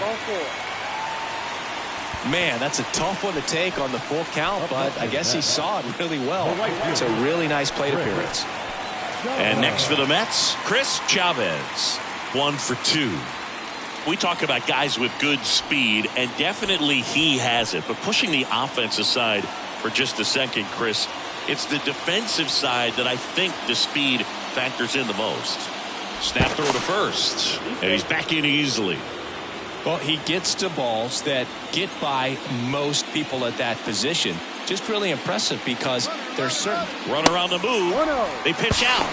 Man, that's a tough one to take on the full count, but I guess he saw it really well. It's a really nice plate appearance. And next for the Mets, Chris Chavez. 1 for 2. We talk about guys with good speed, and definitely he has it. But pushing the offense aside for just a second, Chris, it's the defensive side that I think the speed factors in the most. Snap throw to first, and he's back in easily. Well, he gets to balls that get by most people at that position. Just really impressive because there's certain... Run around the move. They pitch out.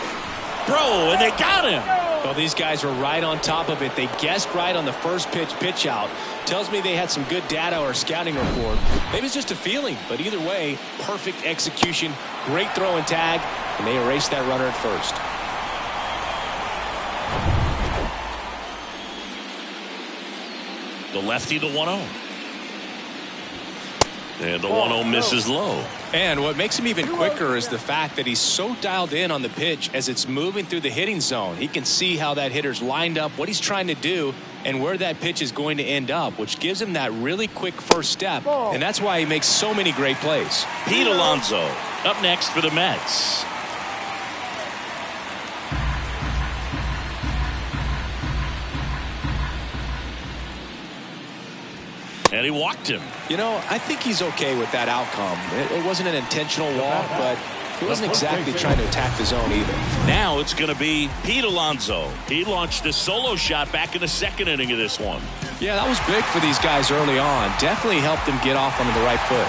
Throw, and they got him. Well, these guys were right on top of it. They guessed right on the first pitch out. Tells me they had some good data or scouting report. Maybe it's just a feeling, but either way, perfect execution, great throw and tag, and they erased that runner at first. The lefty, the 1-0. And the 1-0 misses low. And what makes him even quicker is the fact that he's so dialed in on the pitch as it's moving through the hitting zone. He can see how that hitter's lined up, what he's trying to do, and where that pitch is going to end up, which gives him that really quick first step. And that's why he makes so many great plays. Pete Alonso up next for the Mets. And he walked him. You know, I think he's okay with that outcome. It wasn't an intentional walk, but he wasn't exactly trying to attack the zone either. Now it's going to be Pete Alonso. He launched a solo shot back in the second inning of this one. Yeah, that was big for these guys early on. Definitely helped them get off onto the right foot.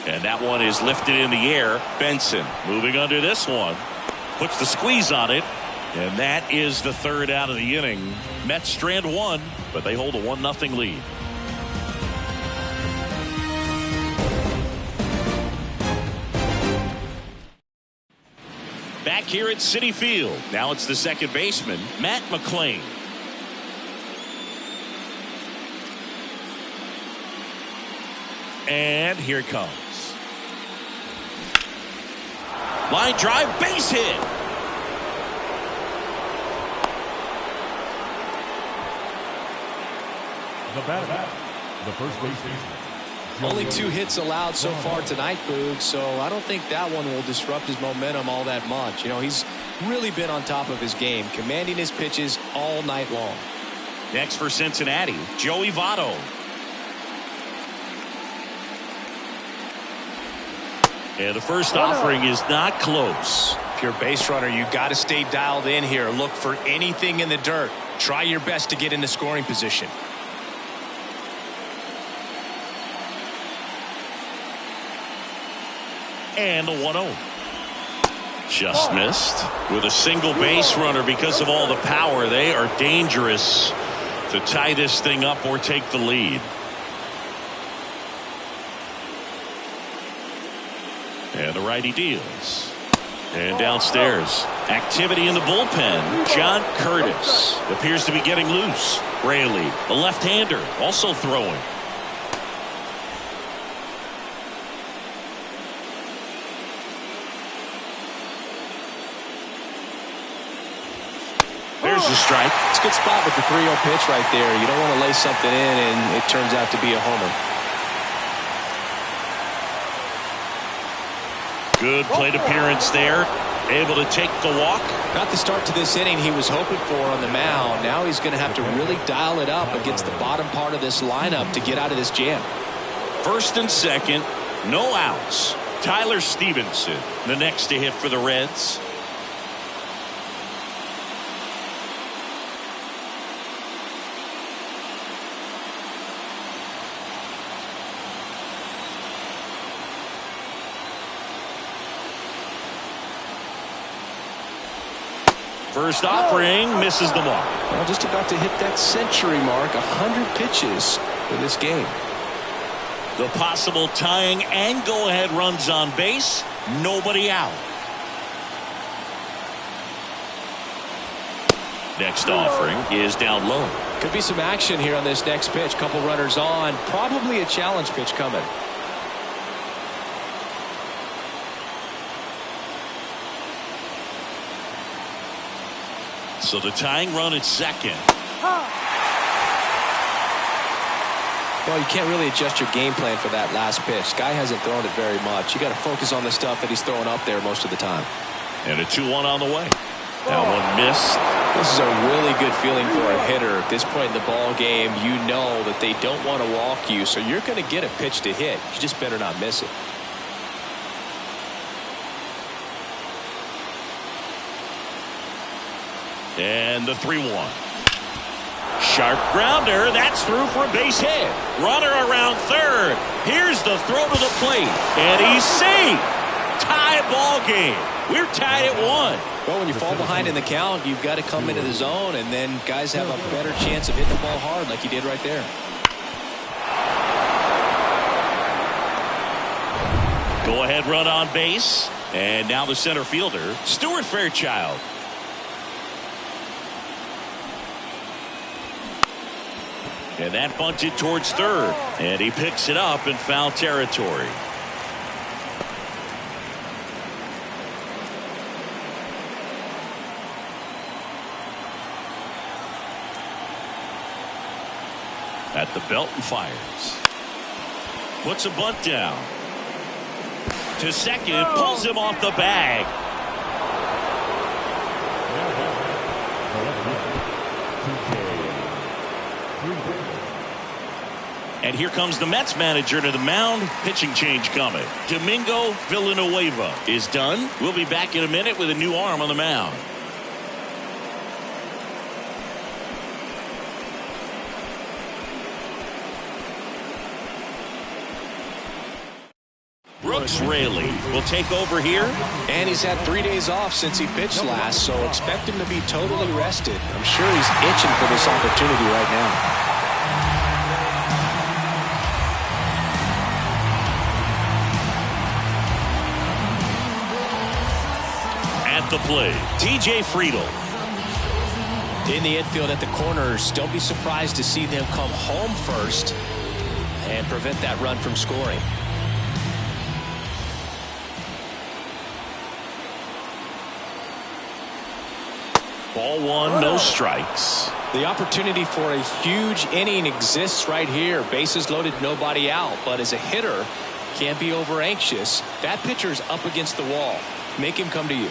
And that one is lifted in the air. Benson moving under this one. Puts the squeeze on it. And that is the third out of the inning. Mets strand one, but they hold a 1-0 lead. Back here at Citi Field. Now it's the second baseman, Matt McClain. And here it comes. Line drive, base hit. The batter, the first baseman. Only 2 hits allowed so far tonight, Boog, so I don't think that one will disrupt his momentum all that much. You know, he's really been on top of his game, commanding his pitches all night long. Next for Cincinnati, Joey Votto. And the first offering is not close. If you're a base runner, you got to stay dialed in here. Look for anything in the dirt. Try your best to get into scoring position. And the 1-0. Just missed. With a single base runner, because of all the power, they are dangerous to tie this thing up or take the lead. And the righty deals. And downstairs, activity in the bullpen. John Curtis appears to be getting loose. Raley, a left-hander, also throwing. There's the strike. It's a good spot with the 3-0 pitch right there. You don't want to lay something in and it turns out to be a homer. Good plate appearance there. Able to take the walk. Not the start to this inning he was hoping for on the mound. Now he's going to have to really dial it up against the bottom part of this lineup to get out of this jam. First and second, no outs. Tyler Stevenson, the next to hit for the Reds. First offering misses the mark. Well, just about to hit that century mark. 100 pitches for this game. The possible tying and go-ahead runs on base. Nobody out. Next offering is down low. Could be some action here on this next pitch. Couple runners on. Probably a challenge pitch coming. So the tying run at second. Well, you can't really adjust your game plan for that last pitch. Guy hasn't thrown it very much. You got to focus on the stuff that he's throwing up there most of the time. And a 2-1 on the way. That one missed. This is a really good feeling for a hitter. At this point in the ball game, you know that they don't want to walk you, so you're going to get a pitch to hit. You just better not miss it. And the 3-1. Sharp grounder. That's through for a base hit. Runner around third. Here's the throw to the plate. And he's safe. Tie ball game. We're tied at 1. Well, when you fall behind in the count, you've got to come into the zone, and then guys have a better chance of hitting the ball hard like he did right there. Go ahead run on base. And now the center fielder, Stuart Fairchild. And that bunted towards third. And he picks it up in foul territory. At the belt and fires. Puts a bunt down. To second. Pulls him off the bag. And here comes the Mets manager to the mound. Pitching change coming. Domingo Villanueva is done. We'll be back in a minute with a new arm on the mound. Brooks Raley will take over here. And he's had 3 days off since he pitched last, so expect him to be totally rested. I'm sure he's itching for this opportunity right now. The play, TJ Friedl. In the infield at the corners, don't be surprised to see them come home first and prevent that run from scoring. Ball one, no strikes. The opportunity for a huge inning exists right here. Bases loaded, nobody out. But as a hitter, can't be over anxious. That pitcher's up against the wall. Make him come to you.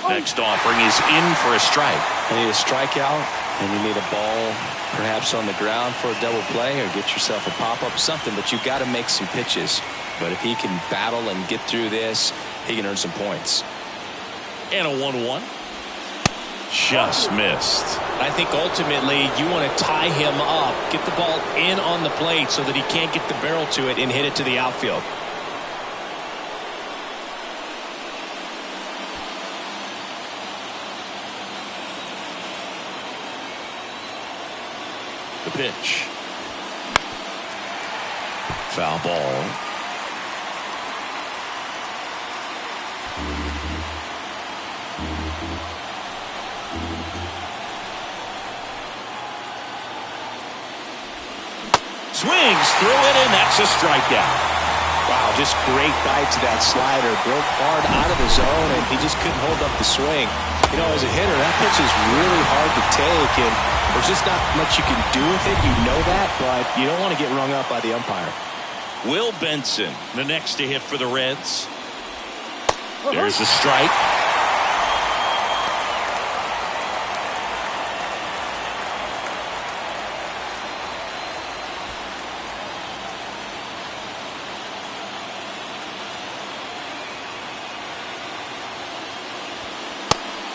Next offering is in for a strike. You need a strikeout, and you need a ball perhaps on the ground for a double play, or get yourself a pop-up, something, but you've got to make some pitches. But if he can battle and get through this, he can earn some points. And a 1-1. Just missed. I think ultimately you want to tie him up, get the ball in on the plate so that he can't get the barrel to it and hit it to the outfield. The pitch. Foul ball. Swings through it, and that's a strikeout. Wow, just great bite to that slider. Broke hard out of the zone, and he just couldn't hold up the swing. You know, as a hitter, that pitch is really hard to take, and there's just not much you can do with it. You know that, but you don't want to get rung up by the umpire. Will Benson, the next to hit for the Reds. There's a strike.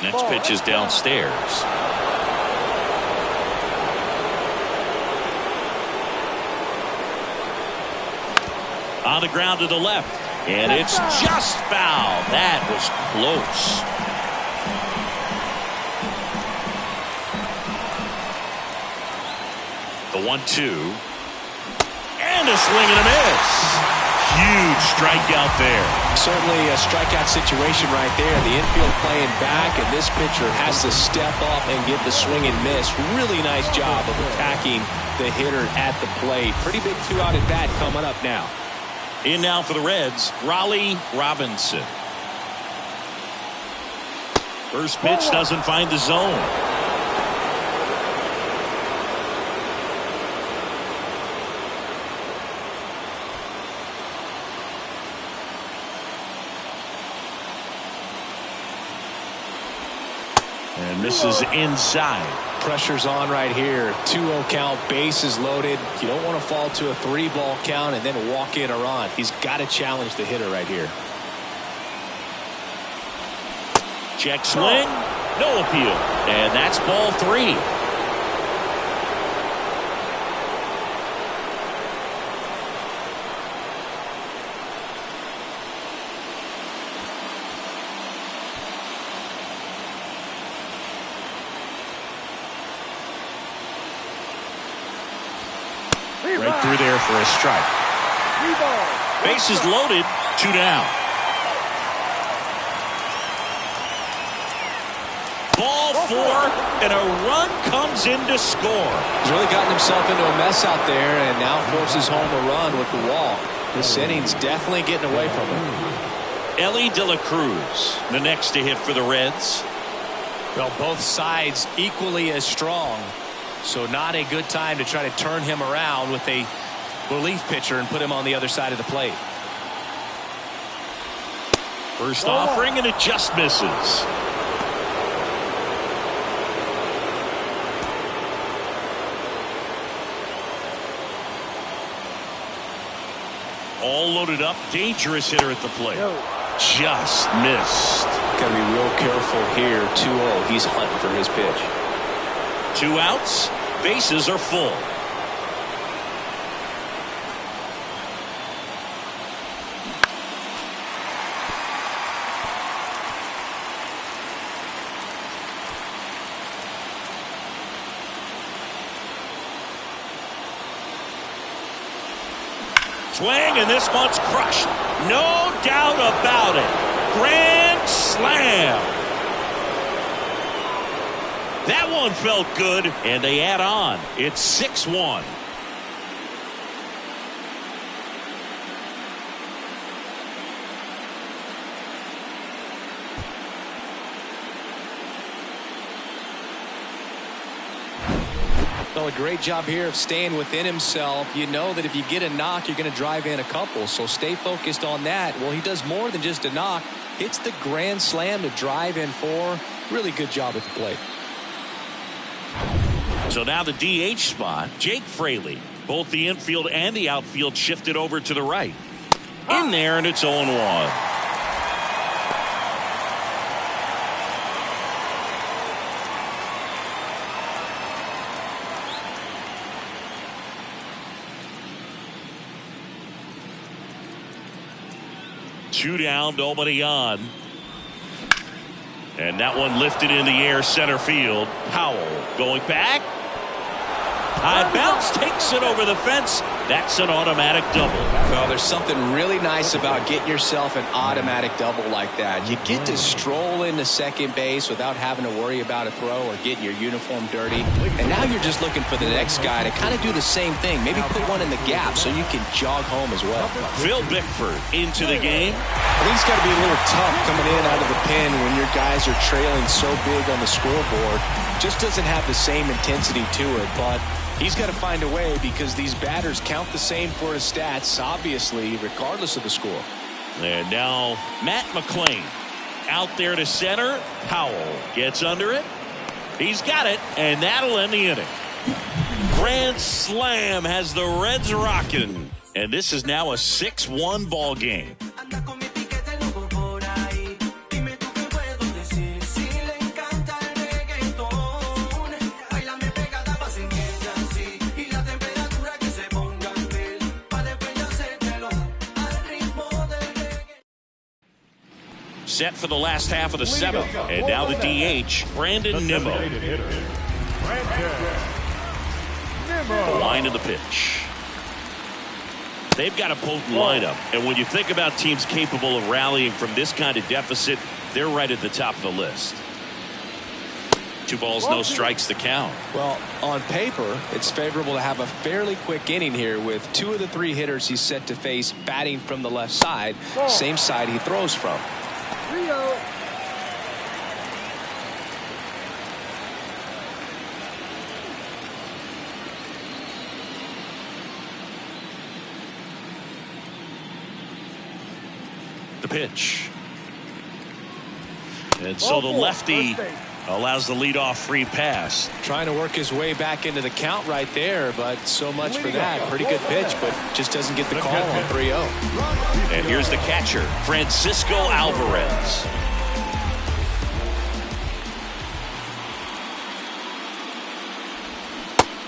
Next pitch is downstairs. On the ground to the left. And it's just foul. That was close. The 1-2. And a swing and a miss. Huge strikeout there. Certainly a strikeout situation right there. The infield playing back, and this pitcher has to step up and get the swing and miss. Really nice job of attacking the hitter at the plate. Pretty big 2-out at bat coming up now. In now for the Reds, Raleigh Robinson. First pitch doesn't find the zone. And this is inside. Pressure's on right here. 2-0 count, bases loaded. You don't want to fall to a 3-ball count and then walk in a run. He's got to challenge the hitter right here. Check swing, no appeal. And that's ball 3. Right through there for a strike. Bases loaded, 2 down. Ball 4, and a run comes in to score. He's really gotten himself into a mess out there and now forces home a run with the walk. This inning's definitely getting away from him. Ellie De La Cruz, the next to hit for the Reds. Well, both sides equally as strong. So not a good time to try to turn him around with a relief pitcher and put him on the other side of the plate. First offering, and it just misses. All loaded up, dangerous hitter at the plate. Just missed. Got to be real careful here. 2-0. He's hunting for his pitch. 2 outs, bases are full. Swing, and this one's crushed. No doubt about it. Grand slam. That one felt good, and they add on. It's 6-1. Well, a great job here of staying within himself. You know that if you get a knock, you're going to drive in a couple. So stay focused on that. Well, he does more than just a knock. Hits the grand slam to drive in 4. Really good job at the plate. So now the DH spot, Jake Fraley. Both the infield and the outfield shifted over to the right. In there, and it's 0-1. Two down, nobody on. And that one lifted in the air, center field. Powell going back. High bounce, takes it over the fence. That's an automatic double. Well, there's something really nice about getting yourself an automatic double like that. You get to stroll into second base without having to worry about a throw or getting your uniform dirty. And now you're just looking for the next guy to kind of do the same thing. Maybe put one in the gap so you can jog home as well. Phil Bickford into the game. I think it's got to be a little tough coming in out of the pen when your guys are trailing so big on the scoreboard. Just doesn't have the same intensity to it, but He's got to find a way because these batters count the same for his stats, obviously, regardless of the score. And now Matt McClain out there to center. Powell gets under it. He's got it, and that'll end the inning. Grand slam has the Reds rocking, and this is now a 6-1 ball game. Set for the last half of the seventh, and now the DH, Brandon Nimmo. The line of the pitch. They've got a potent lineup, and when you think about teams capable of rallying from this kind of deficit, they're right at the top of the list. 2 balls, no strikes to count. Well, on paper, it's favorable to have a fairly quick inning here with 2 of the 3 hitters he's set to face batting from the left side, same side he throws from. The pitch. And so the lefty allows the leadoff free pass. Trying to work his way back into the count right there, but so much for that. Pretty good pitch, but just doesn't get the call on 3-0. And here's the catcher, Francisco Alvarez.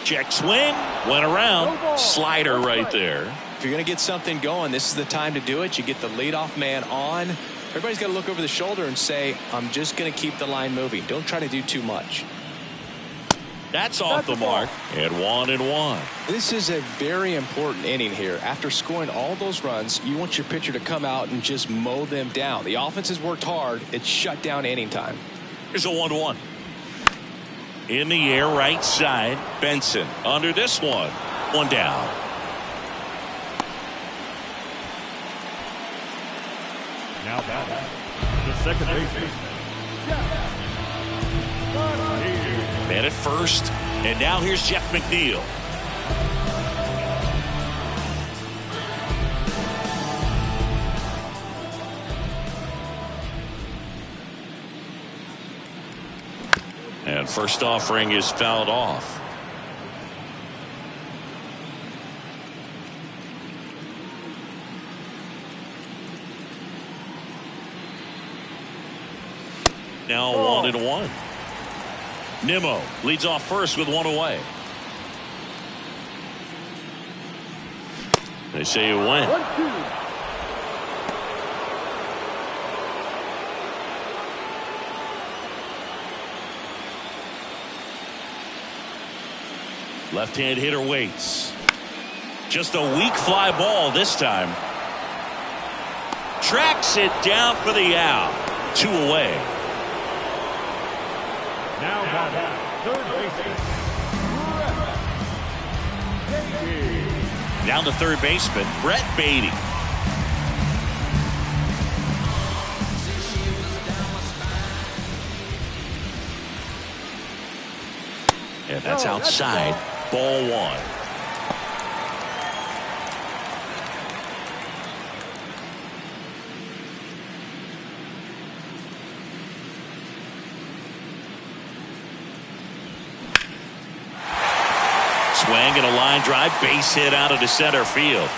Check swing, went around, slider right there. If you're going to get something going, this is the time to do it. You get the leadoff man on. Everybody's got to look over the shoulder and say, I'm just going to keep the line moving. Don't try to do too much. That's off the mark, and 1-1. This is a very important inning here. After scoring all those runs, you want your pitcher to come out and just mow them down. The offense has worked hard. It's shut down inning time. Here's a 1-1. In the air, right side. Benson under this one. 1 down. Now batting, the second baseman. Man at first, and now here's Jeff McNeil. And first offering is fouled off. Now 1-1. Nimmo leads off first with 1 away. They say it went. 1-2. Left-hand hitter waits. Just a weak fly ball this time. Tracks it down for the out. 2 away. Now batting, third baseman. Down to third baseman, Brett Beatty. And that's outside. Ball 1. Swing and a line drive, base hit out of the center field.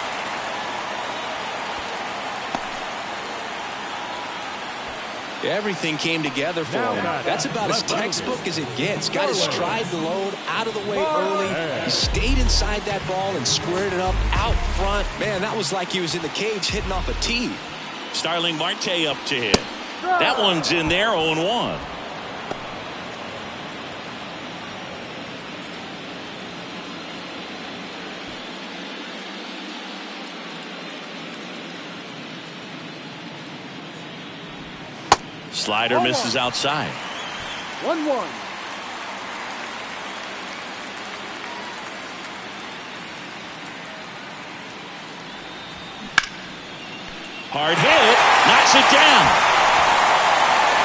Everything came together for him. That's about as textbook as it gets. Got his stride to load, out of the way early. He stayed inside that ball and squared it up out front. Man, that was like he was in the cage hitting off a tee. Starling Marte up to him. That one's in there, 0-1. Slider misses outside. 1-1. Hard hit, knocks it down.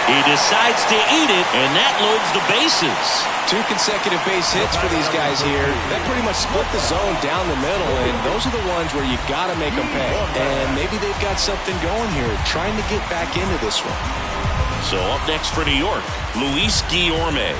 He decides to eat it, and that loads the bases. 2 consecutive base hits for these guys here. That pretty much split the zone down the middle, and those are the ones where you got to make them pay. And maybe they've got something going here, trying to get back into this one. So up next for New York, Luis Guillorme.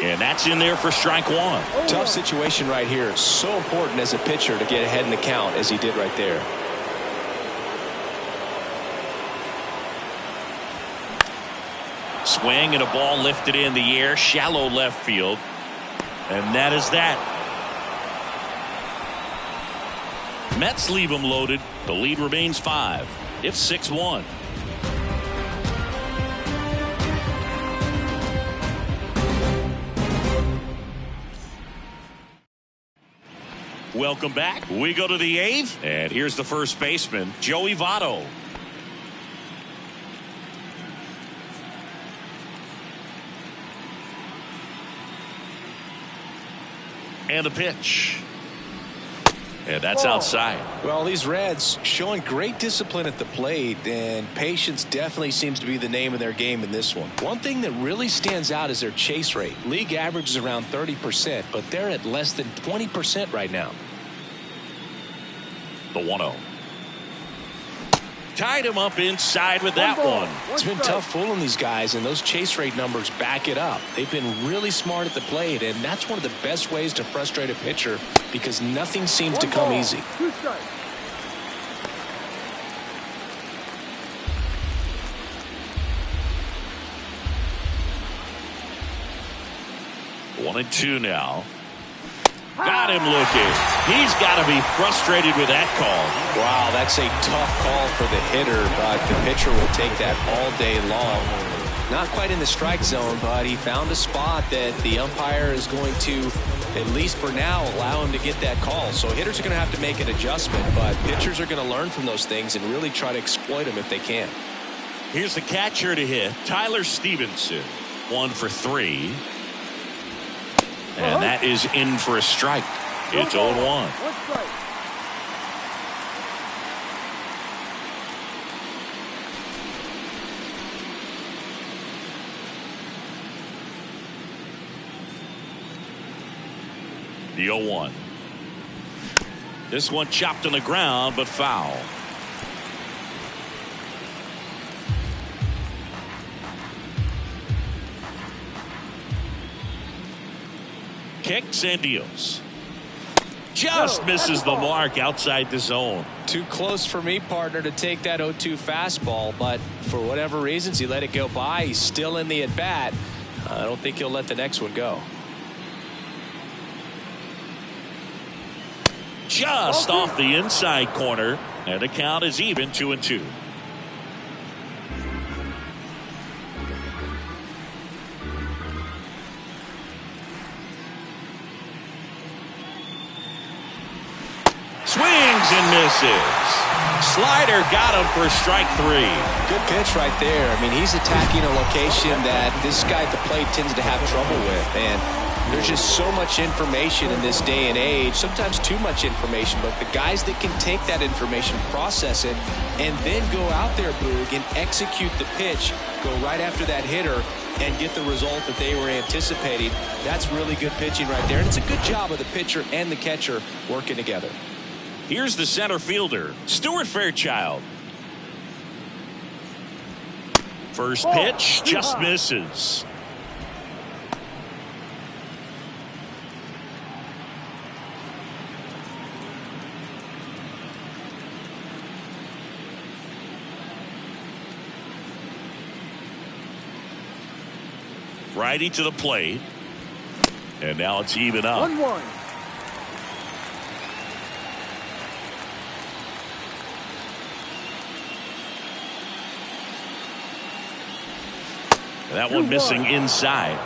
And that's in there for strike 1. Tough situation right here. So important as a pitcher to get ahead in the count as he did right there. Swing and a ball lifted in the air, shallow left field. And that is that. Mets leave him loaded. The lead remains 5. It's 6-1. Welcome back. We go to the 8th, and here's the first baseman, Joey Votto. And the pitch. And that's outside. Well, these Reds showing great discipline at the plate, and patience definitely seems to be the name of their game in this one. One thing that really stands out is their chase rate. League average is around 30%, but they're at less than 20% right now. The 1-0. Tied him up inside with that one. It's been tough fooling these guys, and those chase rate numbers back it up. They've been really smart at the plate, and that's one of the best ways to frustrate a pitcher because nothing seems to come easy. 1-2 now. Got him looking. He's got to be frustrated with that call. Wow, that's a tough call for the hitter, but the pitcher will take that all day long. Not quite in the strike zone, but he found a spot that the umpire is going to, at least for now, allow him to get that call. So hitters are going to have to make an adjustment, but pitchers are going to learn from those things and really try to exploit them if they can. Here's the catcher to hit, Tyler Stevenson. 1 for 3. And that is in for a strike. It's 0-1. The 0-1. This one chopped on the ground, but foul. Kicks and deals. Just misses the mark outside the zone. Too close for me, partner, to take that 0-2 fastball, but for whatever reasons he let it go by. He's still in the at bat. I don't think he'll let the next one go. Just off the inside corner, and the count is even 2-2. Swings and misses. Slider got him for strike 3. Good pitch right there. I mean, he's attacking a location that this guy at the plate tends to have trouble with. And there's just so much information in this day and age, sometimes too much information, but the guys that can take that information, process it, and then go out there, Boog, and execute the pitch, go right after that hitter, and get the result that they were anticipating. That's really good pitching right there. And it's a good job of the pitcher and the catcher working together. Here's the center fielder, Stuart Fairchild. First pitch just misses. Righty to the plate. And now it's even up. 1-1. That one missing inside.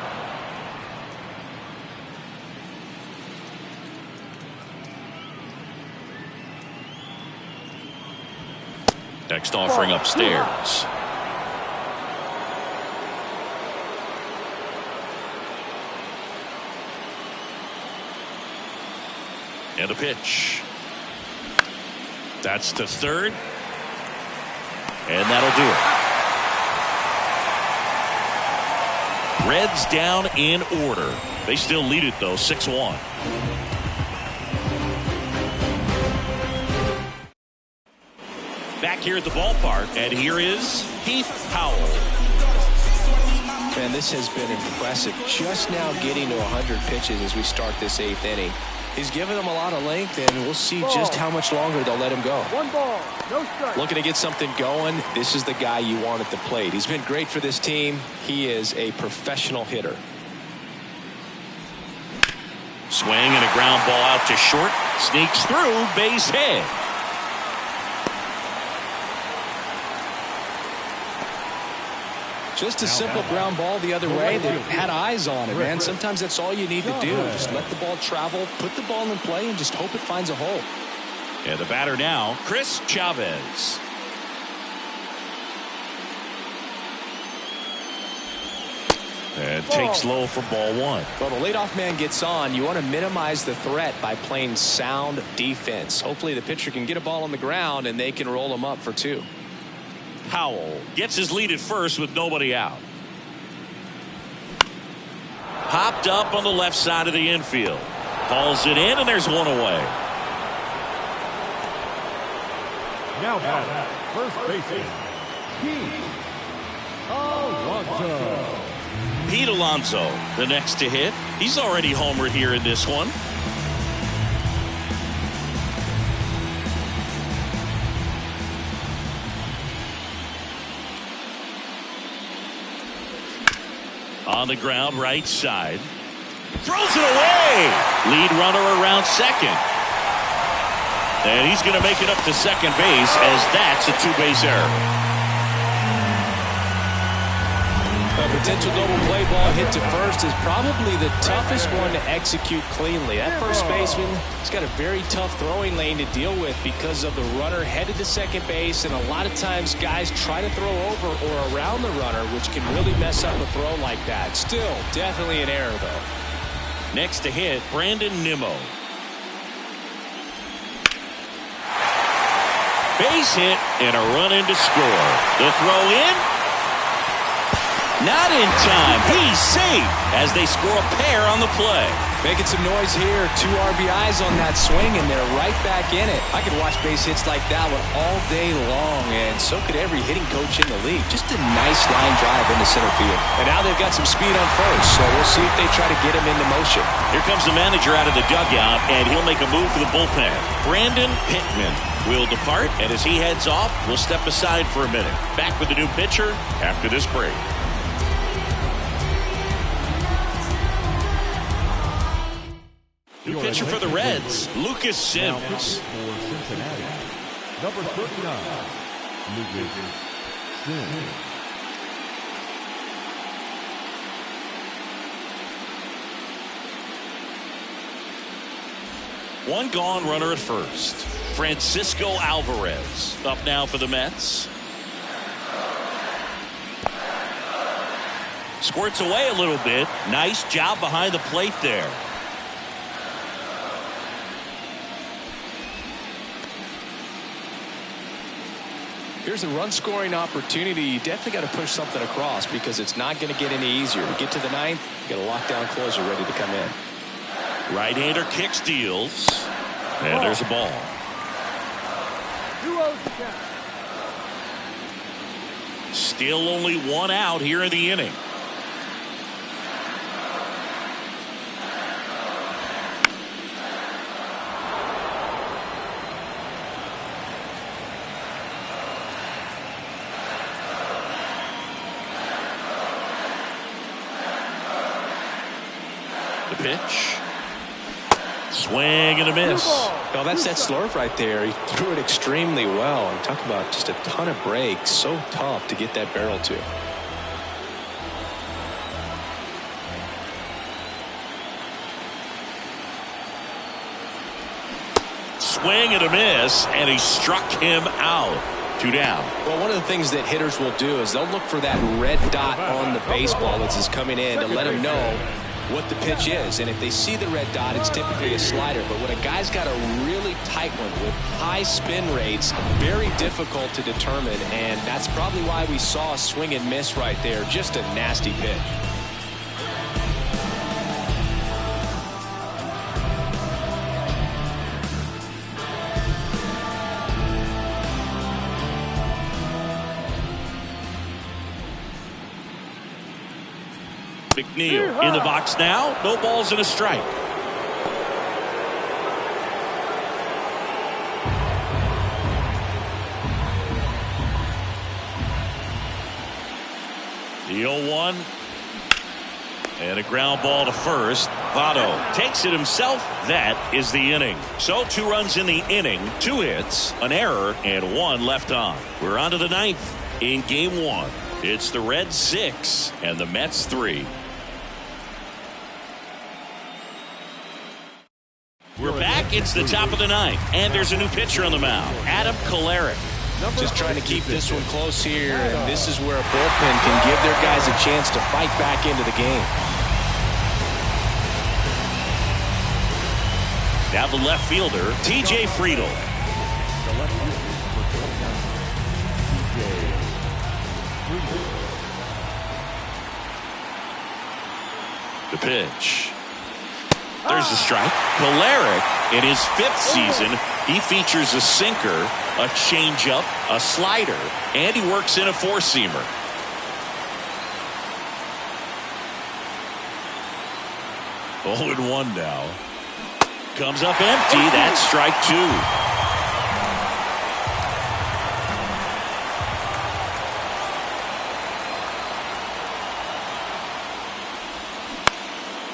Next offering upstairs. And a pitch. That's to third. And that'll do it. Reds down in order. They still lead it, though, 6-1. Back here at the ballpark, and here is Heath Powell. Man, this has been impressive. Just now getting to 100 pitches as we start this 8th inning. He's given them a lot of length, and we'll see just how much longer they'll let him go. 1 ball, no strike. Looking to get something going. This is the guy you want at the plate. He's been great for this team. He is a professional hitter. Swing and a ground ball out to short. Sneaks through, base hit. Just a simple ground ball the other way. They had eyes on it, man. Sometimes that's all you need to do. Just let the ball travel, put the ball in play, and just hope it finds a hole. And the batter now, Chris Chavez. And takes low for ball 1. Well, the leadoff man gets on. You want to minimize the threat by playing sound defense. Hopefully the pitcher can get a ball on the ground and they can roll him up for 2. Powell gets his lead at first with nobody out. Popped up on the left side of the infield. Hauls it in, and there's one away. Now batting, first baseman, Pete Alonso. Pete Alonso, the next to hit. He's already homered here in this one. On the ground, right side. Throws it away. Lead runner around second. And he's going to make it up to second base as that's a 2-base error. A potential double play ball hit to first is probably the toughest one to execute cleanly. That first baseman has got a very tough throwing lane to deal with because of the runner headed to second base, and a lot of times guys try to throw over or around the runner, which can really mess up a throw like that. Still, definitely an error, though. Next to hit, Brandon Nimmo. Base hit and a run in to score. The throw in. Not in time. He's safe as they score a pair on the play. Making some noise here. 2 RBIs on that swing, and they're right back in it. I could watch base hits like that one all day long, and so could every hitting coach in the league. Just a nice line drive into center field. And now they've got some speed on first, so we'll see if they try to get him into motion. Here comes the manager out of the dugout, and he'll make a move for the bullpen. Brandon Pittman will depart, and as he heads off, we'll step aside for a minute. Back with the new pitcher after this break. New pitcher for the Reds, Lucas Sims. For Cincinnati, number 39, Lucas Sims. One gone runner at first. Francisco Alvarez up now for the Mets. Squirts away a little bit. Nice job behind the plate there. Here's a run-scoring opportunity. You definitely got to push something across because it's not going to get any easier. To get to the 9th, you got a lockdown closer ready to come in. Right-hander kicks, deals. And there's a ball. 2-0 to count. Still only 1 out here in the inning. The pitch. Swing and a miss. Well, that's that slurve right there. He threw it extremely well. And talk about just a ton of breaks. So tough to get that barrel to. Swing and a miss, and he struck him out. 2 down. Well, one of the things that hitters will do is they'll look for that red dot on the baseball as it's coming in to let them know what the pitch is. And if they see the red dot, it's typically a slider. But when a guy's got a really tight one with high spin rates, very difficult to determine. And that's probably why we saw a swing and miss right there. Just a nasty pitch. McNeil in the box now. No balls and a strike. The 0-1. And a ground ball to first. Votto takes it himself. That is the inning. So 2 runs in the inning, 2 hits, an error, and 1 left on. We're on to the 9th in game 1. It's the Reds 6 and the Mets 3. We're back. It's the top of the 9th, and there's a new pitcher on the mound, Adam Kolarek. Just trying to keep this one close here, and this is where a bullpen can give their guys a chance to fight back into the game. Now the left fielder, T.J. Friedl. The pitch. There's the strike. Kolarek, in his 5th season, he features a sinker, a changeup, a slider, and he works in a 4-seamer. Oh, and 1 now. Comes up empty. That's strike 2.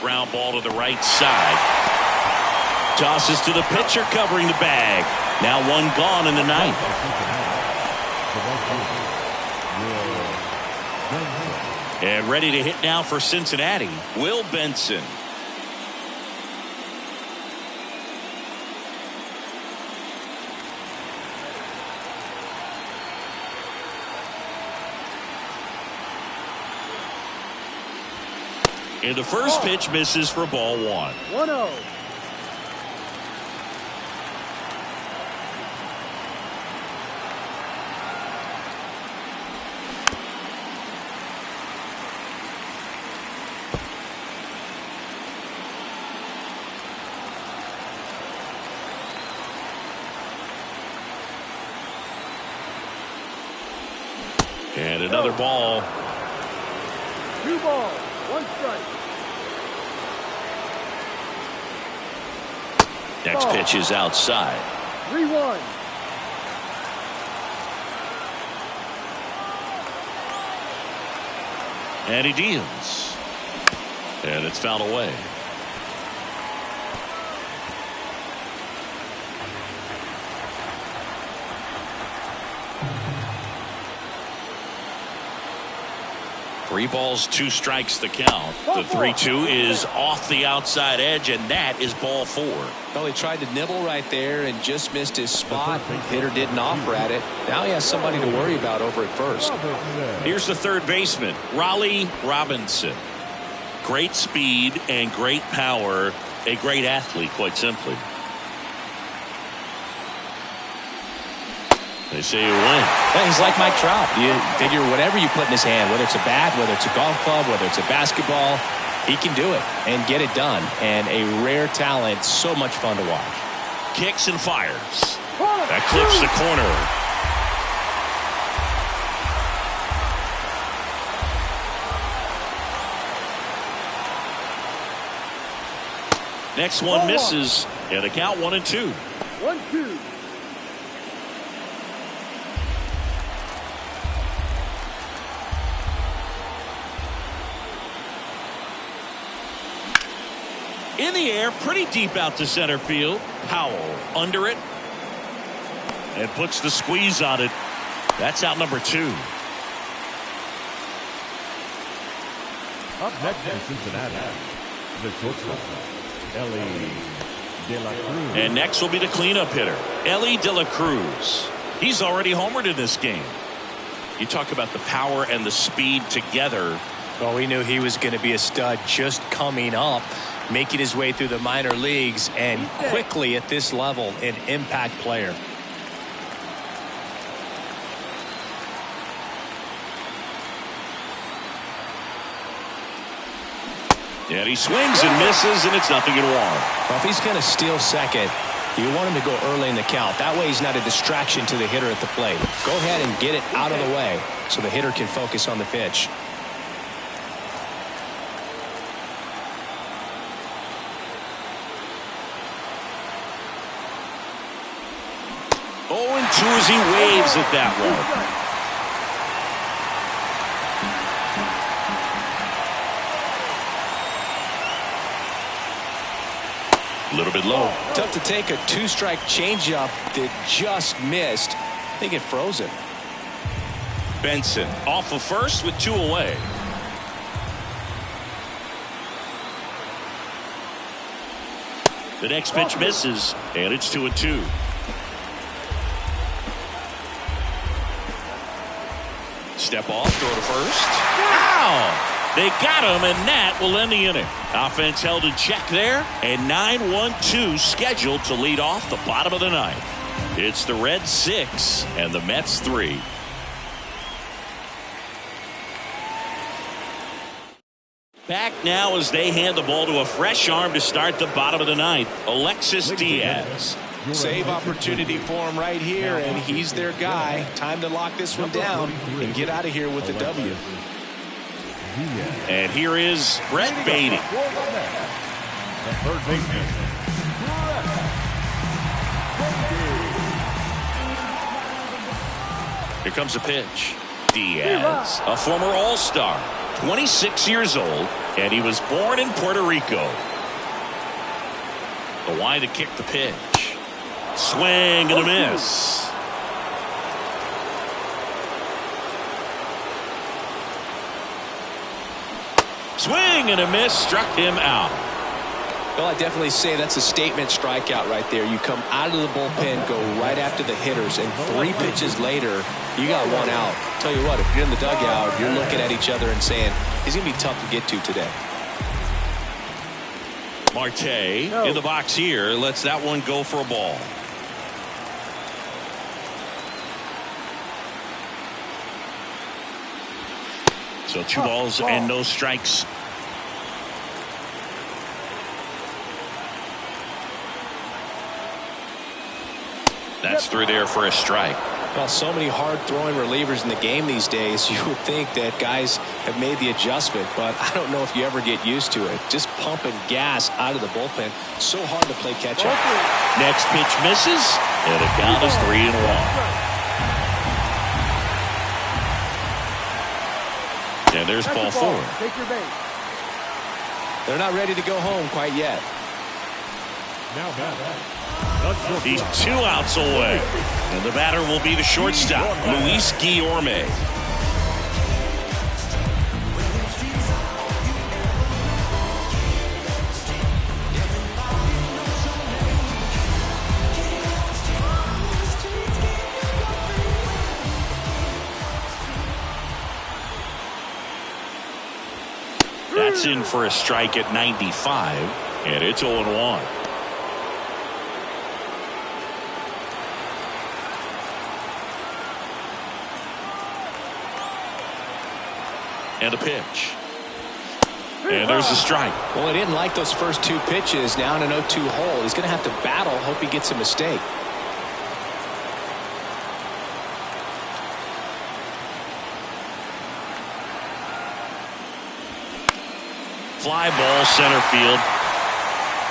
Ground ball to the right side. Tosses to the pitcher covering the bag. Now 1 gone in the 9th. And ready to hit now for Cincinnati, Will Benson. And the first pitch misses for ball 1. 1-0. And another ball. 2 balls, 1 strike. Next pitch is outside. 3-1. And he deals. And it's fouled away. Three balls, 2 strikes the count. The 3-2 is off the outside edge, and that is ball 4. Well, he tried to nibble right there and just missed his spot. Hitter didn't offer at it. Now he has somebody to worry about over at first. Here's the third baseman, Raleigh Robinson. Great speed and great power. A great athlete, quite simply. They say you win. Yeah, he's like Mike Trout. You figure whatever you put in his hand, whether it's a bat, whether it's a golf club, whether it's a basketball, he can do it and get it done. And a rare talent, so much fun to watch. Kicks and fires. That clips the corner. Next one misses, and the count 1-2. 1-2. In the air, pretty deep out to center field. Powell under it and puts the squeeze on it. That's out number 2. Up next in Cincinnati, the shortstop, Ellie De La Cruz. And next will be the cleanup hitter, Ellie De La Cruz. He's already homered in this game. You talk about the power and the speed together. Well, we knew he was going to be a stud just coming up, making his way through the minor leagues, and quickly at this level, an impact player. And he swings and misses, and it's 0-1. Well, if he's going to steal second, you want him to go early in the count. That way he's not a distraction to the hitter at the plate. Go ahead and get it out of the way so the hitter can focus on the pitch. Oh, and 2 as he waves at that one. A little bit low. Tough to take a 2-strike changeup that just missed. I think it froze him. Benson off of first with 2 away. The next pitch misses, and it's 2-2. Step off, throw to first. Ow! They got him, and that will end the inning. Offense held in check there, and 9-1-2 scheduled to lead off the bottom of the ninth. It's the Reds 6 and the Mets 3. Back now as they hand the ball to a fresh arm to start the bottom of the ninth, Alexis Diaz. Save opportunity for him right here, and he's their guy. Time to lock this one down and get out of here with the W. And here is Brett Beatty. The third baseman. Here comes a pitch. Diaz, a former All-Star, 26 years old, and he was born in Puerto Rico. The wide to kick the pitch. Swing and a miss. Swing and a miss, struck him out. Well, I definitely say that's a statement strikeout right there. You come out of the bullpen, go right after the hitters, and 3 pitches later, you got 1 out. Tell you what, if you're in the dugout, you're looking at each other and saying, he's going to be tough to get to today. Marte in the box here, lets that one go for a ball. So 2 balls and no strikes. That's through there for a strike. Well, so many hard-throwing relievers in the game these days, you would think that guys have made the adjustment, but I don't know if you ever get used to it. Just pumping gas out of the bullpen, so hard to play catch-up. Next pitch misses, and the count is 3-1. And there's ball 4. Take your base. They're not ready to go home quite yet. Now back. He's 2 outs away. And the batter will be the shortstop, Luis Guillorme. That's in for a strike at 95, and it's 0-1. And a pitch. And there's a strike. Well, he didn't like those first 2 pitches. Now in an 0-2 hole, he's going to have to battle. Hope he gets a mistake. Fly ball center field.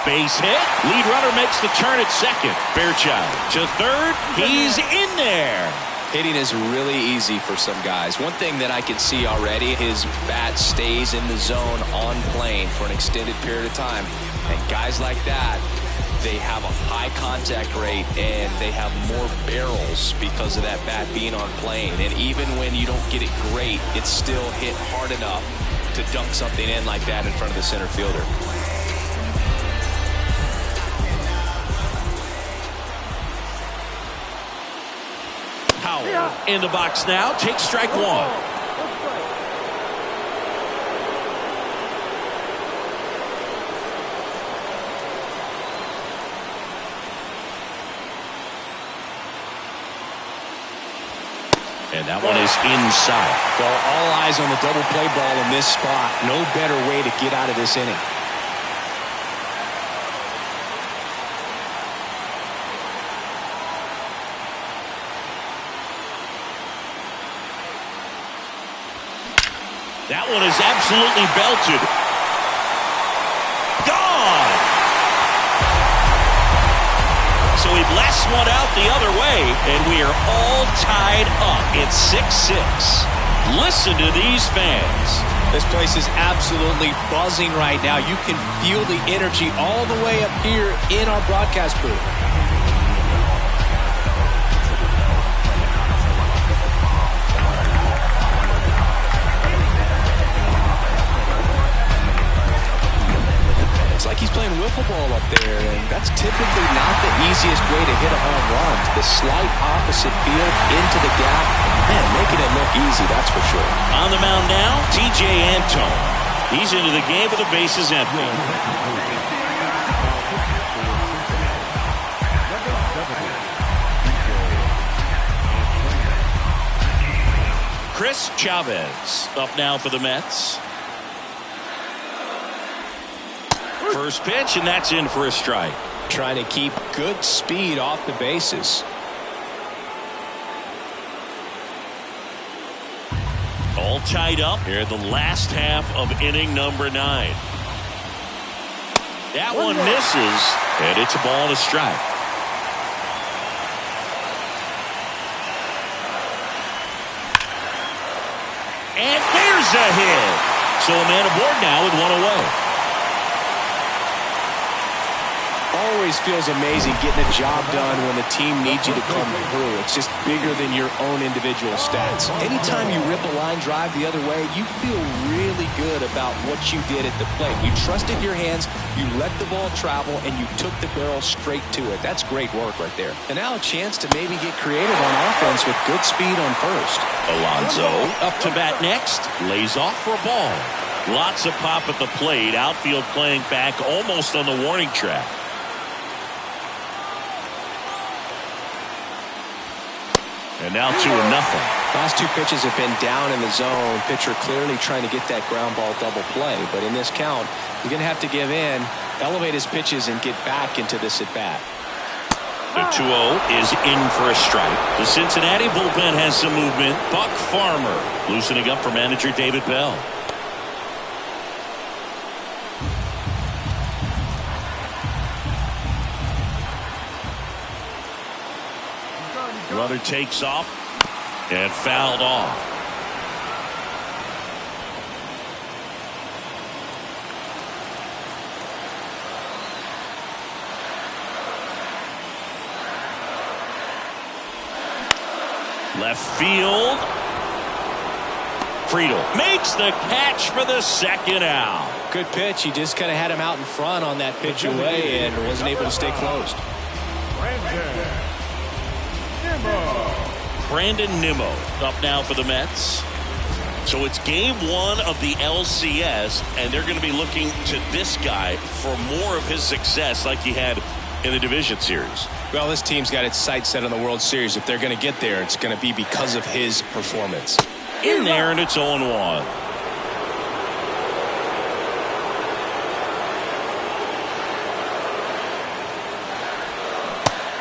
Base hit. Lead runner makes the turn at second. Fairchild to third. He's in there. Hitting is really easy for some guys. One thing that I can see already, his bat stays in the zone on plane for an extended period of time. And guys like that, they have a high contact rate and they have more barrels because of that bat being on plane. And even when you don't get it great, it's still hit hard enough to dunk something in like that in front of the center fielder. Howell in the box now, takes strike 1. And that one is inside. Well, all eyes on the double play ball in this spot. No better way to get out of this inning. That one is absolutely belted. Gone! So he blasts one out the other way, and we are all tied up. It's 6-6. Listen to these fans. This place is absolutely buzzing right now. You can feel the energy all the way up here in our broadcast booth. Like he's playing wiffle ball up there, and that's typically not the easiest way to hit a home run. The slight opposite field into the gap, man, making it look easy, that's for sure. On the mound now, T.J. Antone. He's into the game with the bases empty. Chris Chavez up now for the Mets. First pitch, and that's in for a strike. Trying to keep good speed off the bases. All tied up here in the last half of inning number 9. That one misses, and it's a ball and a strike. And there's a hit. So a man aboard now with one away. Always feels amazing getting a job done when the team needs you to come through. It's just bigger than your own individual stats. Anytime you rip a line drive the other way, you feel really good about what you did at the plate. You trusted your hands, you let the ball travel, and you took the barrel straight to it. That's great work right there. And now a chance to maybe get creative on offense with good speed on first. Alonso up to bat next, lays off for a ball. Lots of pop at the plate, outfield playing back almost on the warning track. And now 2-0. Last two pitches have been down in the zone. Pitcher clearly trying to get that ground ball double play. But in this count, you're going to have to give in, elevate his pitches, and get back into this at bat. The 2-0 is in for a strike. The Cincinnati bullpen has some movement. Buck Farmer loosening up for manager David Bell. Runner takes off and fouled off. Left field. Friedel makes the catch for the second out. Good pitch. He just kind of had him out in front on that pitch away and wasn't able to stay closed. Brandon Nimmo up now for the Mets. So it's game 1 of the LCS, and they're going to be looking to this guy for more of his success like he had in the division series. Well, this team's got its sights set on the World Series. If they're going to get there, it's going to be because of his performance. In there, and it's 0-1.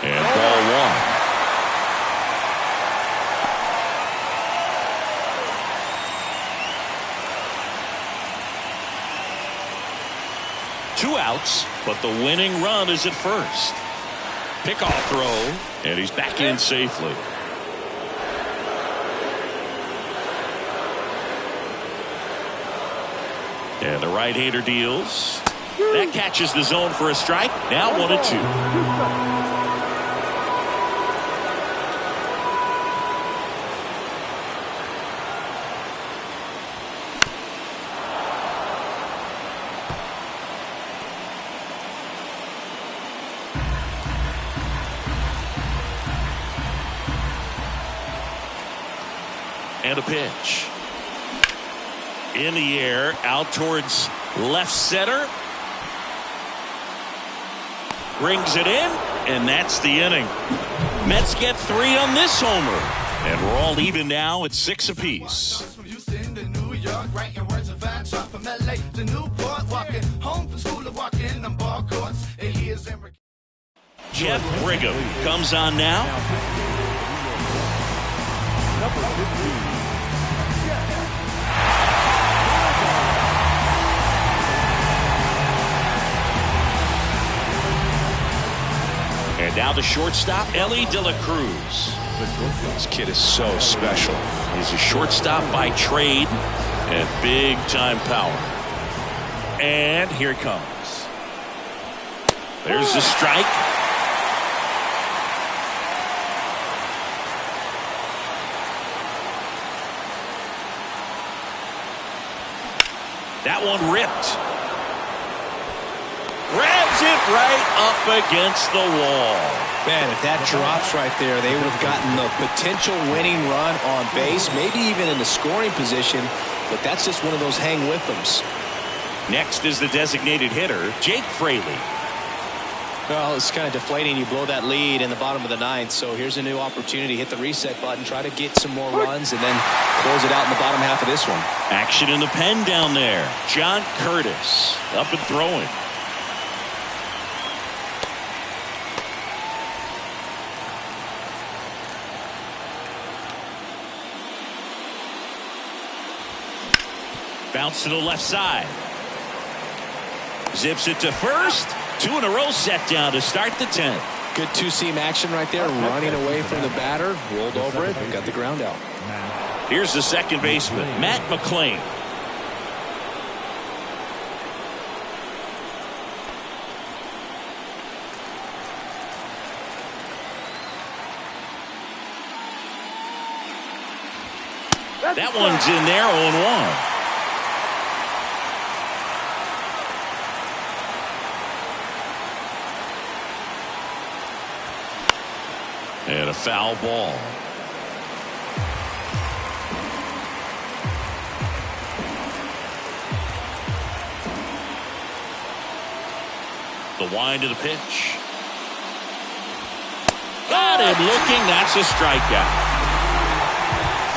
And ball 1. Two outs, but the winning run is at first. Pickoff throw, and he's back in safely. And the right-hander deals. That catches the zone for a strike. Now 1-2. And a pitch. In the air, out towards left center. Brings it in, and that's the inning. Mets get 3 on this homer. And we're all even now at 6 apiece. Jeff Brigham comes on now. Number 15. And now the shortstop, Ellie De La Cruz. This kid is so special. He's a shortstop by trade and big-time power. And here it comes. There's the strike. That one ripped. Grabs it right up against the wall. Man, if that drops right there, they would have gotten the potential winning run on base, maybe even in the scoring position, but that's just one of those hang with thems. Next is the designated hitter, Jake Fraley. Well, it's kind of deflating. You blow that lead in the bottom of the ninth, so here's a new opportunity. Hit the reset button, try to get some more runs, and then close it out in the bottom half of this one. Action in the pen down there. John Curtis up and throwing. Bounce to the left side. Zips it to first. 2 in a row set down to start the 10th. Good two-seam action right there. Running away from the batter. Rolled over it. Got the ground out. Here's the second baseman, Matt McClain. That one's in there, 0-1. And a foul ball. The wind of the pitch. Got him looking. That's a strikeout.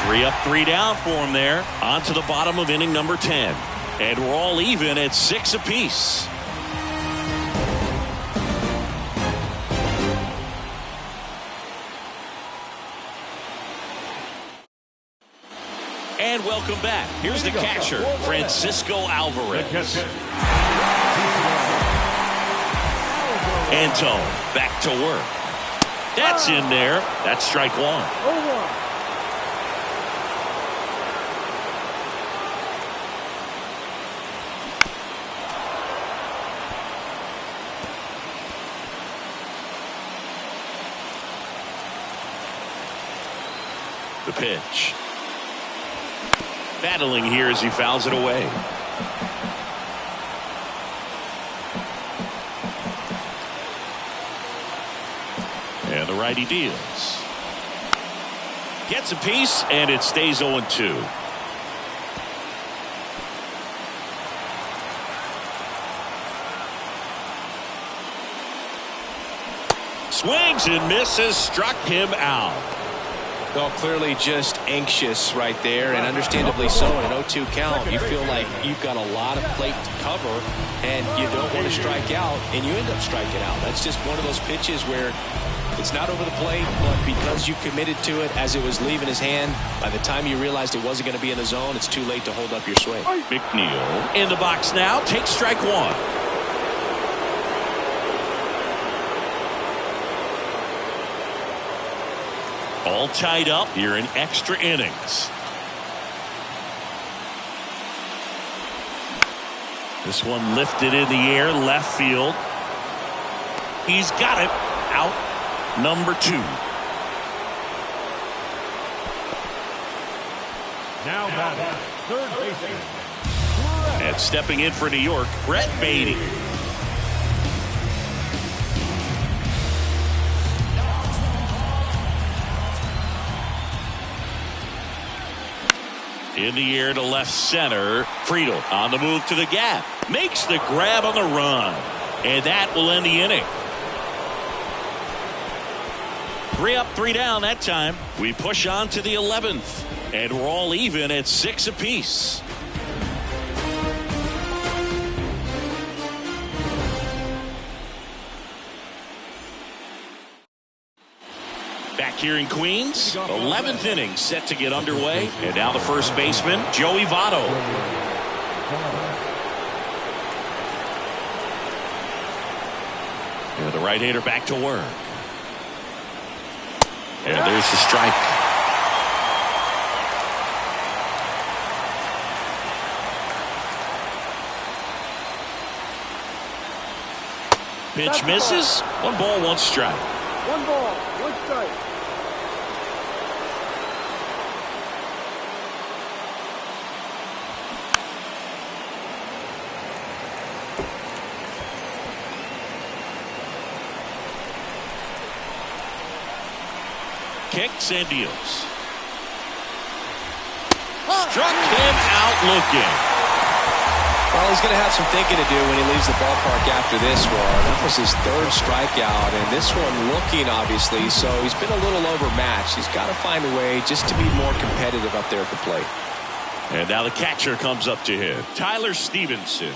3 up, 3 down for him there. On to the bottom of inning number 10. And we're all even at 6 apiece. And welcome back. Here's the catcher, Francisco Alvarez. Antone back to work. That's in there. That's strike 1. 0-1. The pitch. Battling here as he fouls it away. And the righty deals. Gets a piece, and it stays 0-2. Swings and misses, struck him out. Well, clearly just anxious right there, and understandably so. In an 0-2 count, you feel like you've got a lot of plate to cover, and you don't want to strike out, and you end up striking out. That's just one of those pitches where it's not over the plate, but because you committed to it as it was leaving his hand, by the time you realized it wasn't going to be in the zone, it's too late to hold up your swing. McNeil in the box now, takes strike 1. All tied up here in extra innings. This one lifted in the air, left field. He's got it. Out number 2. Now batting, third baseman. And stepping in for New York, Brett Beatty. In the air to left center. Friedel on the move to the gap. Makes the grab on the run. And that will end the inning. 3 up, 3 down that time. We push on to the 11th, and we're all even at 6 apiece. Back here in Queens, 11th inning set to get underway. And now the first baseman, Joey Votto. And the right-hander back to work. And there's the strike. Pitch misses. 1 ball, 1 strike. 1 ball, 1 strike. Kicks and deals. Struck him out looking. Well, he's going to have some thinking to do when he leaves the ballpark after this one. That was his 3rd strikeout, and this one looking, obviously, so he's been a little overmatched. He's got to find a way just to be more competitive up there at the plate. And now the catcher comes up to him, Tyler Stevenson.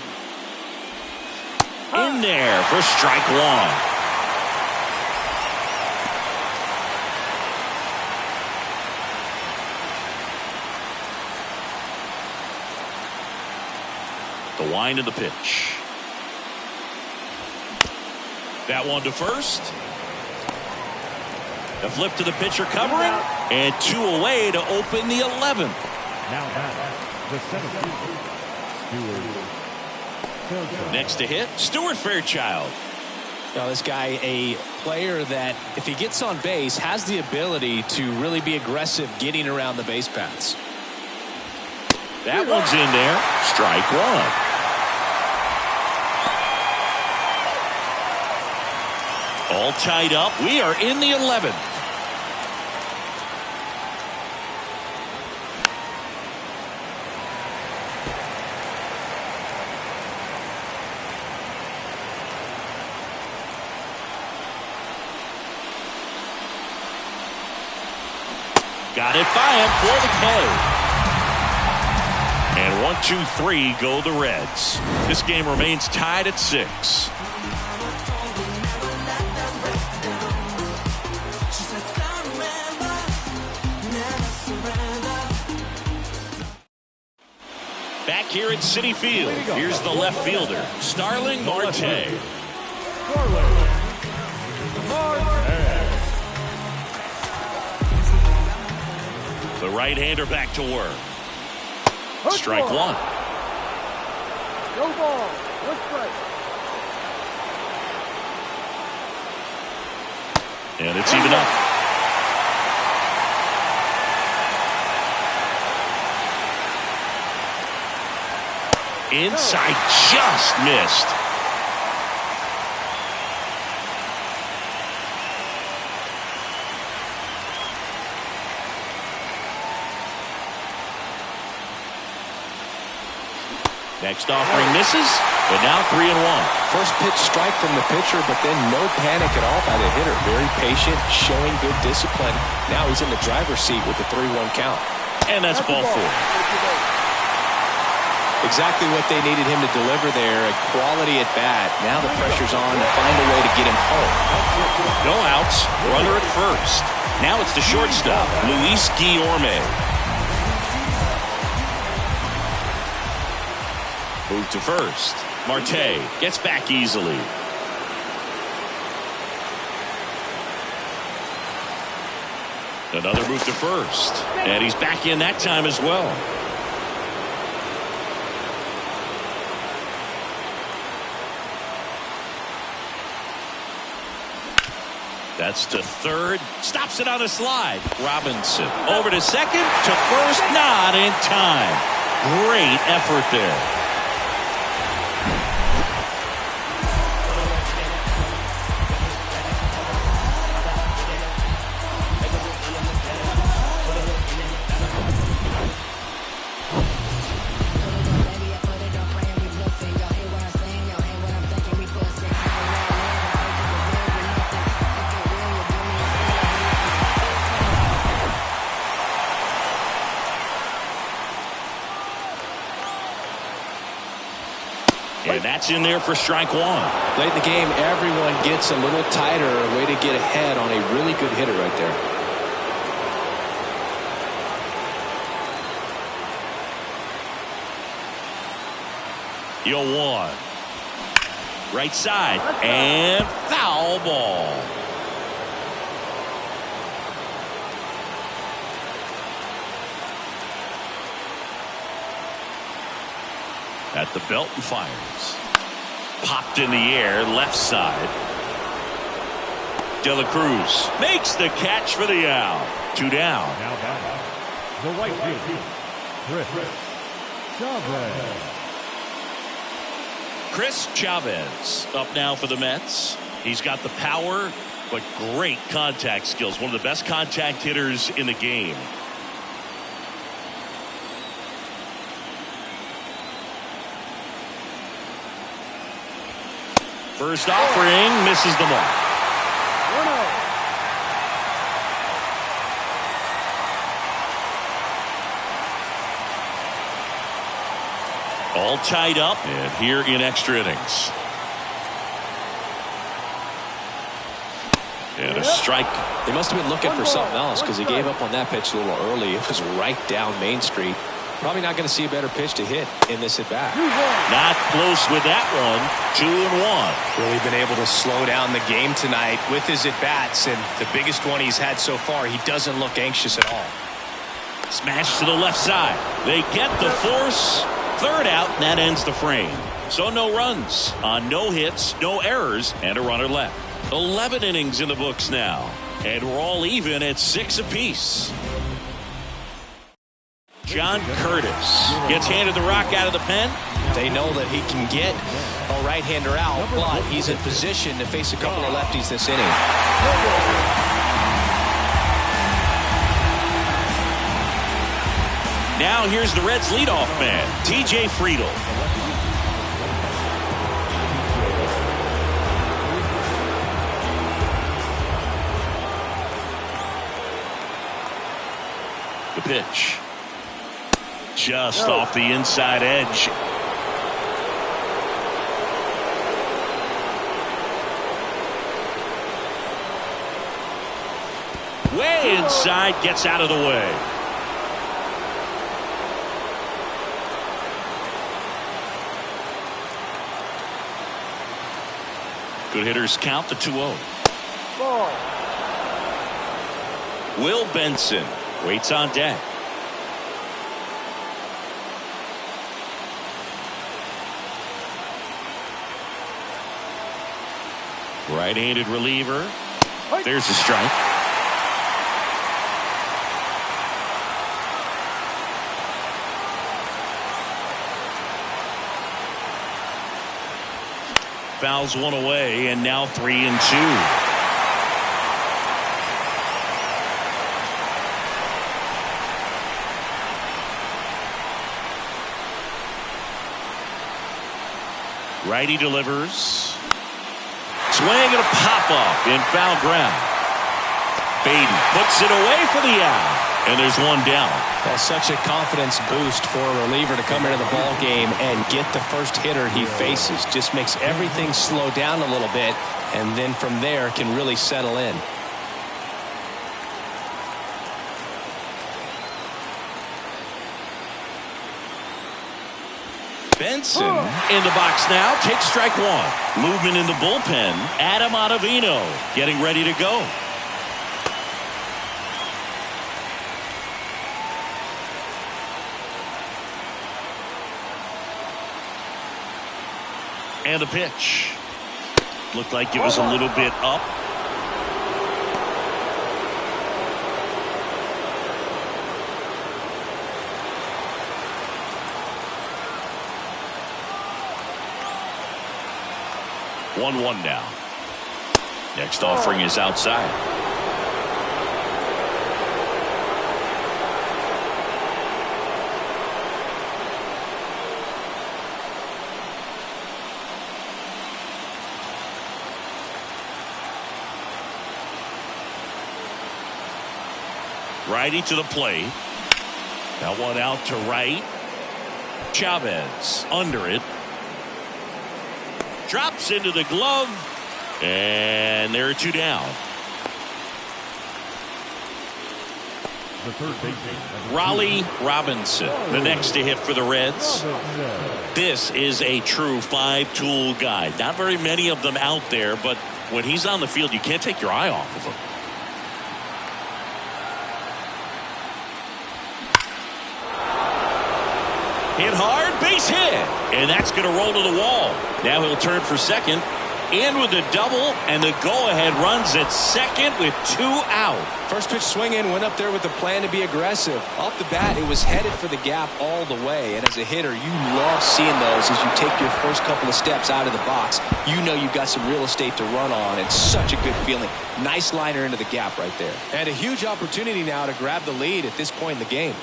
In there for strike 1. The wind of the pitch. That one to first. The flip to the pitcher covering. And 2 away to open the 11th. Now back, the 7th. Stewart. Next to hit, Stuart Fairchild. Now, this guy, a player that, if he gets on base, has the ability to really be aggressive getting around the base paths. That one's in there. Strike 1. All tied up. We are in the 11th. Got it by him for the K. And 1, 2, 3 go the Reds. This game remains tied at 6. Back here at Citi Field, here's the left fielder, Starling Marte. The right-hander back to work. Strike 1. No ball, 1 strike. And it's even up. Inside, just missed. Next offering misses, but now 3-1. First pitch strike from the pitcher, but then no panic at all by the hitter. Very patient, showing good discipline. Now he's in the driver's seat with the 3-1 count. And that's ball 4. Exactly what they needed him to deliver there, a quality at bat. Now the pressure's on to find a way to get him home. No outs, runner at first. Now it's the shortstop, Luis Guillorme. Move to first. Marte gets back easily. Another move to first. And he's back in that time as well. That's to third. Stops it on a slide. Robinson over to second. To first. Not in time. Great effort there. And that's in there for strike one. Late in the game, everyone gets a little tighter. A way to get ahead on a really good hitter right there. One. Right side. And foul ball. At the belt and fires. Popped in the air, left side. De La Cruz makes the catch for the out. 2 down. Now batting, the right field, Chris Chavez. Chris Chavez up now for the Mets. He's got the power, but great contact skills. One of the best contact hitters in the game. First offering misses the mark. 1-0. All tied up and here in extra innings. And a strike. They must have been looking for something else because he gave up on that pitch a little early. It was right down Main Street. Probably not going to see a better pitch to hit in this at bat. Not close with that one. 2-1. Really been able to slow down the game tonight with his at bats, and the biggest one he's had so far. He doesn't look anxious at all. Smash to the left side. They get the force. Third out, and that ends the frame. So no runs on no hits, no errors, and a runner left. 11 innings in the books now, and we're all even at 6 apiece. John Curtis gets handed the rock out of the pen. They know that he can get a right-hander out, but he's in position to face a couple of lefties this inning. Now here's the Reds' leadoff man, T.J. Friedl. The pitch. Just off the inside edge. Way inside, gets out of the way. Good hitters count the 2-0. Ball. Will Benson waits on deck. Right-handed reliever. There's a strike. Fouls one away, and now 3-2. Righty delivers. Swing and a pop-up in foul ground. Baden puts it away for the out, and there's one down. Well, such a confidence boost for a reliever to come into the ball game and get the first hitter he faces. Just makes everything slow down a little bit, and then from there can really settle in. Benson in the box now, takes strike one. Movement in the bullpen. Adam Ottavino getting ready to go. And the pitch. Looked like it was a little bit up. One now. Next offering is outside. Righty to the plate. That one out to right. Chavez under it. drops into the glove, and there are 2 down. The third baseman, Raleigh Robinson, the next to hit for the Reds. This is a true 5-tool guy. Not very many of them out there, but when he's on the field, you can't take your eye off of him. Hit hard, base hit, and that's going to roll to the wall. Now he'll turn for second, and with a double, and the go-ahead runs at second with 2 out. First pitch swing in, went up there with a plan to be aggressive. Off the bat, it was headed for the gap all the way, and as a hitter, you love seeing those as you take your first couple of steps out of the box. You know you've got some real estate to run on, and such a good feeling. Nice liner into the gap right there. And a huge opportunity now to grab the lead at this point in the game.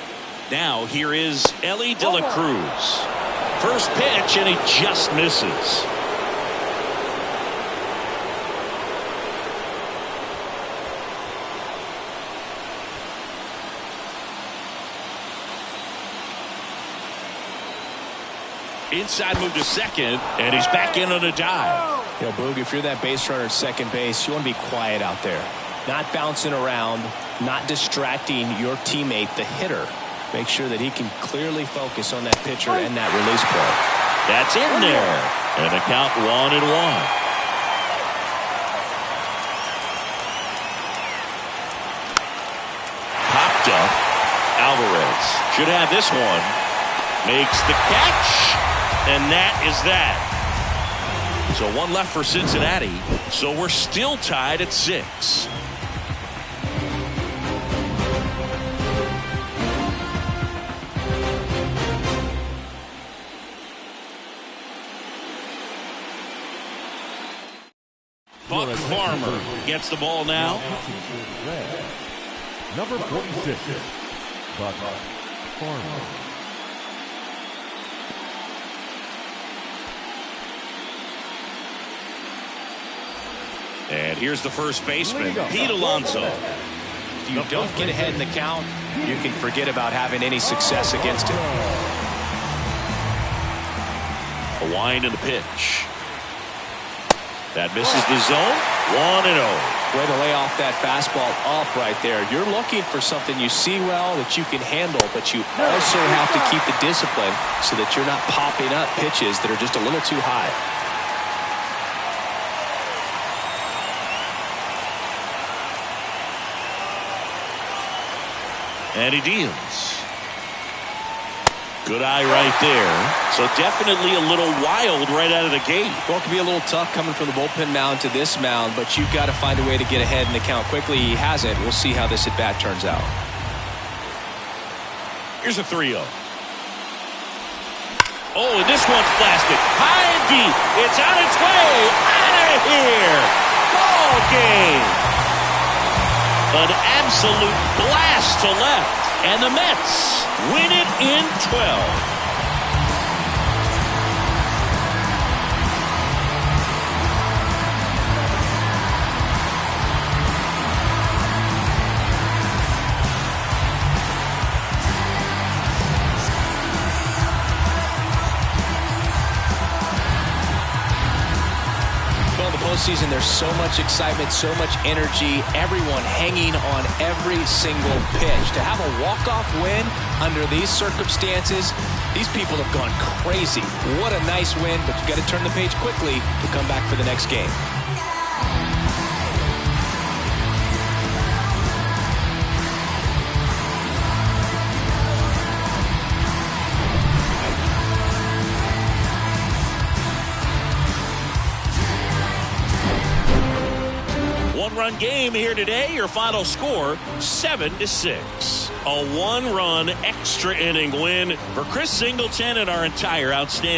Now here is Ellie De La Cruz. First pitch, and he just misses. Inside move to second, and he's back in on a dive. You know, Boog, if you're that base runner at second base, you want to be quiet out there. Not bouncing around, not distracting your teammate, the hitter. Make sure that he can clearly focus on that pitcher and that release play. That's in there. And a count 1-1. Popped up. Alvarez should have this one. Makes the catch. And that is that. So 1 left for Cincinnati. So we're still tied at 6. Buck Farmer gets the ball now. number 46, Buck Farmer. And here's the first baseman, Pete Alonso. If you don't get ahead in the count, you can forget about having any success against him. A wind in the pitch. That misses the zone. 1-0. Way to lay off that fastball up right there. You're looking for something you see well that you can handle, but you also have to keep the discipline so that you're not popping up pitches that are just a little too high. And he deals. Good eye right there. So definitely a little wild right out of the gate. Well, it can be a little tough coming from the bullpen mound to this mound, but you've got to find a way to get ahead in the count quickly. He hasn't. We'll see how this at-bat turns out. Here's a 3-0. Oh, and this one's blasted. High and deep. It's on its way. Out of here. Ball game. An absolute blast to left. And the Mets win it in 12. Postseason, there's so much excitement, so much energy, everyone hanging on every single pitch. To have a walk-off win under these circumstances, these people have gone crazy. What a nice win, but you've got to turn the page quickly to come back for the next game. One-run game here today. Your final score, 7-6. A one-run extra inning win for Chris Singleton and our entire outstanding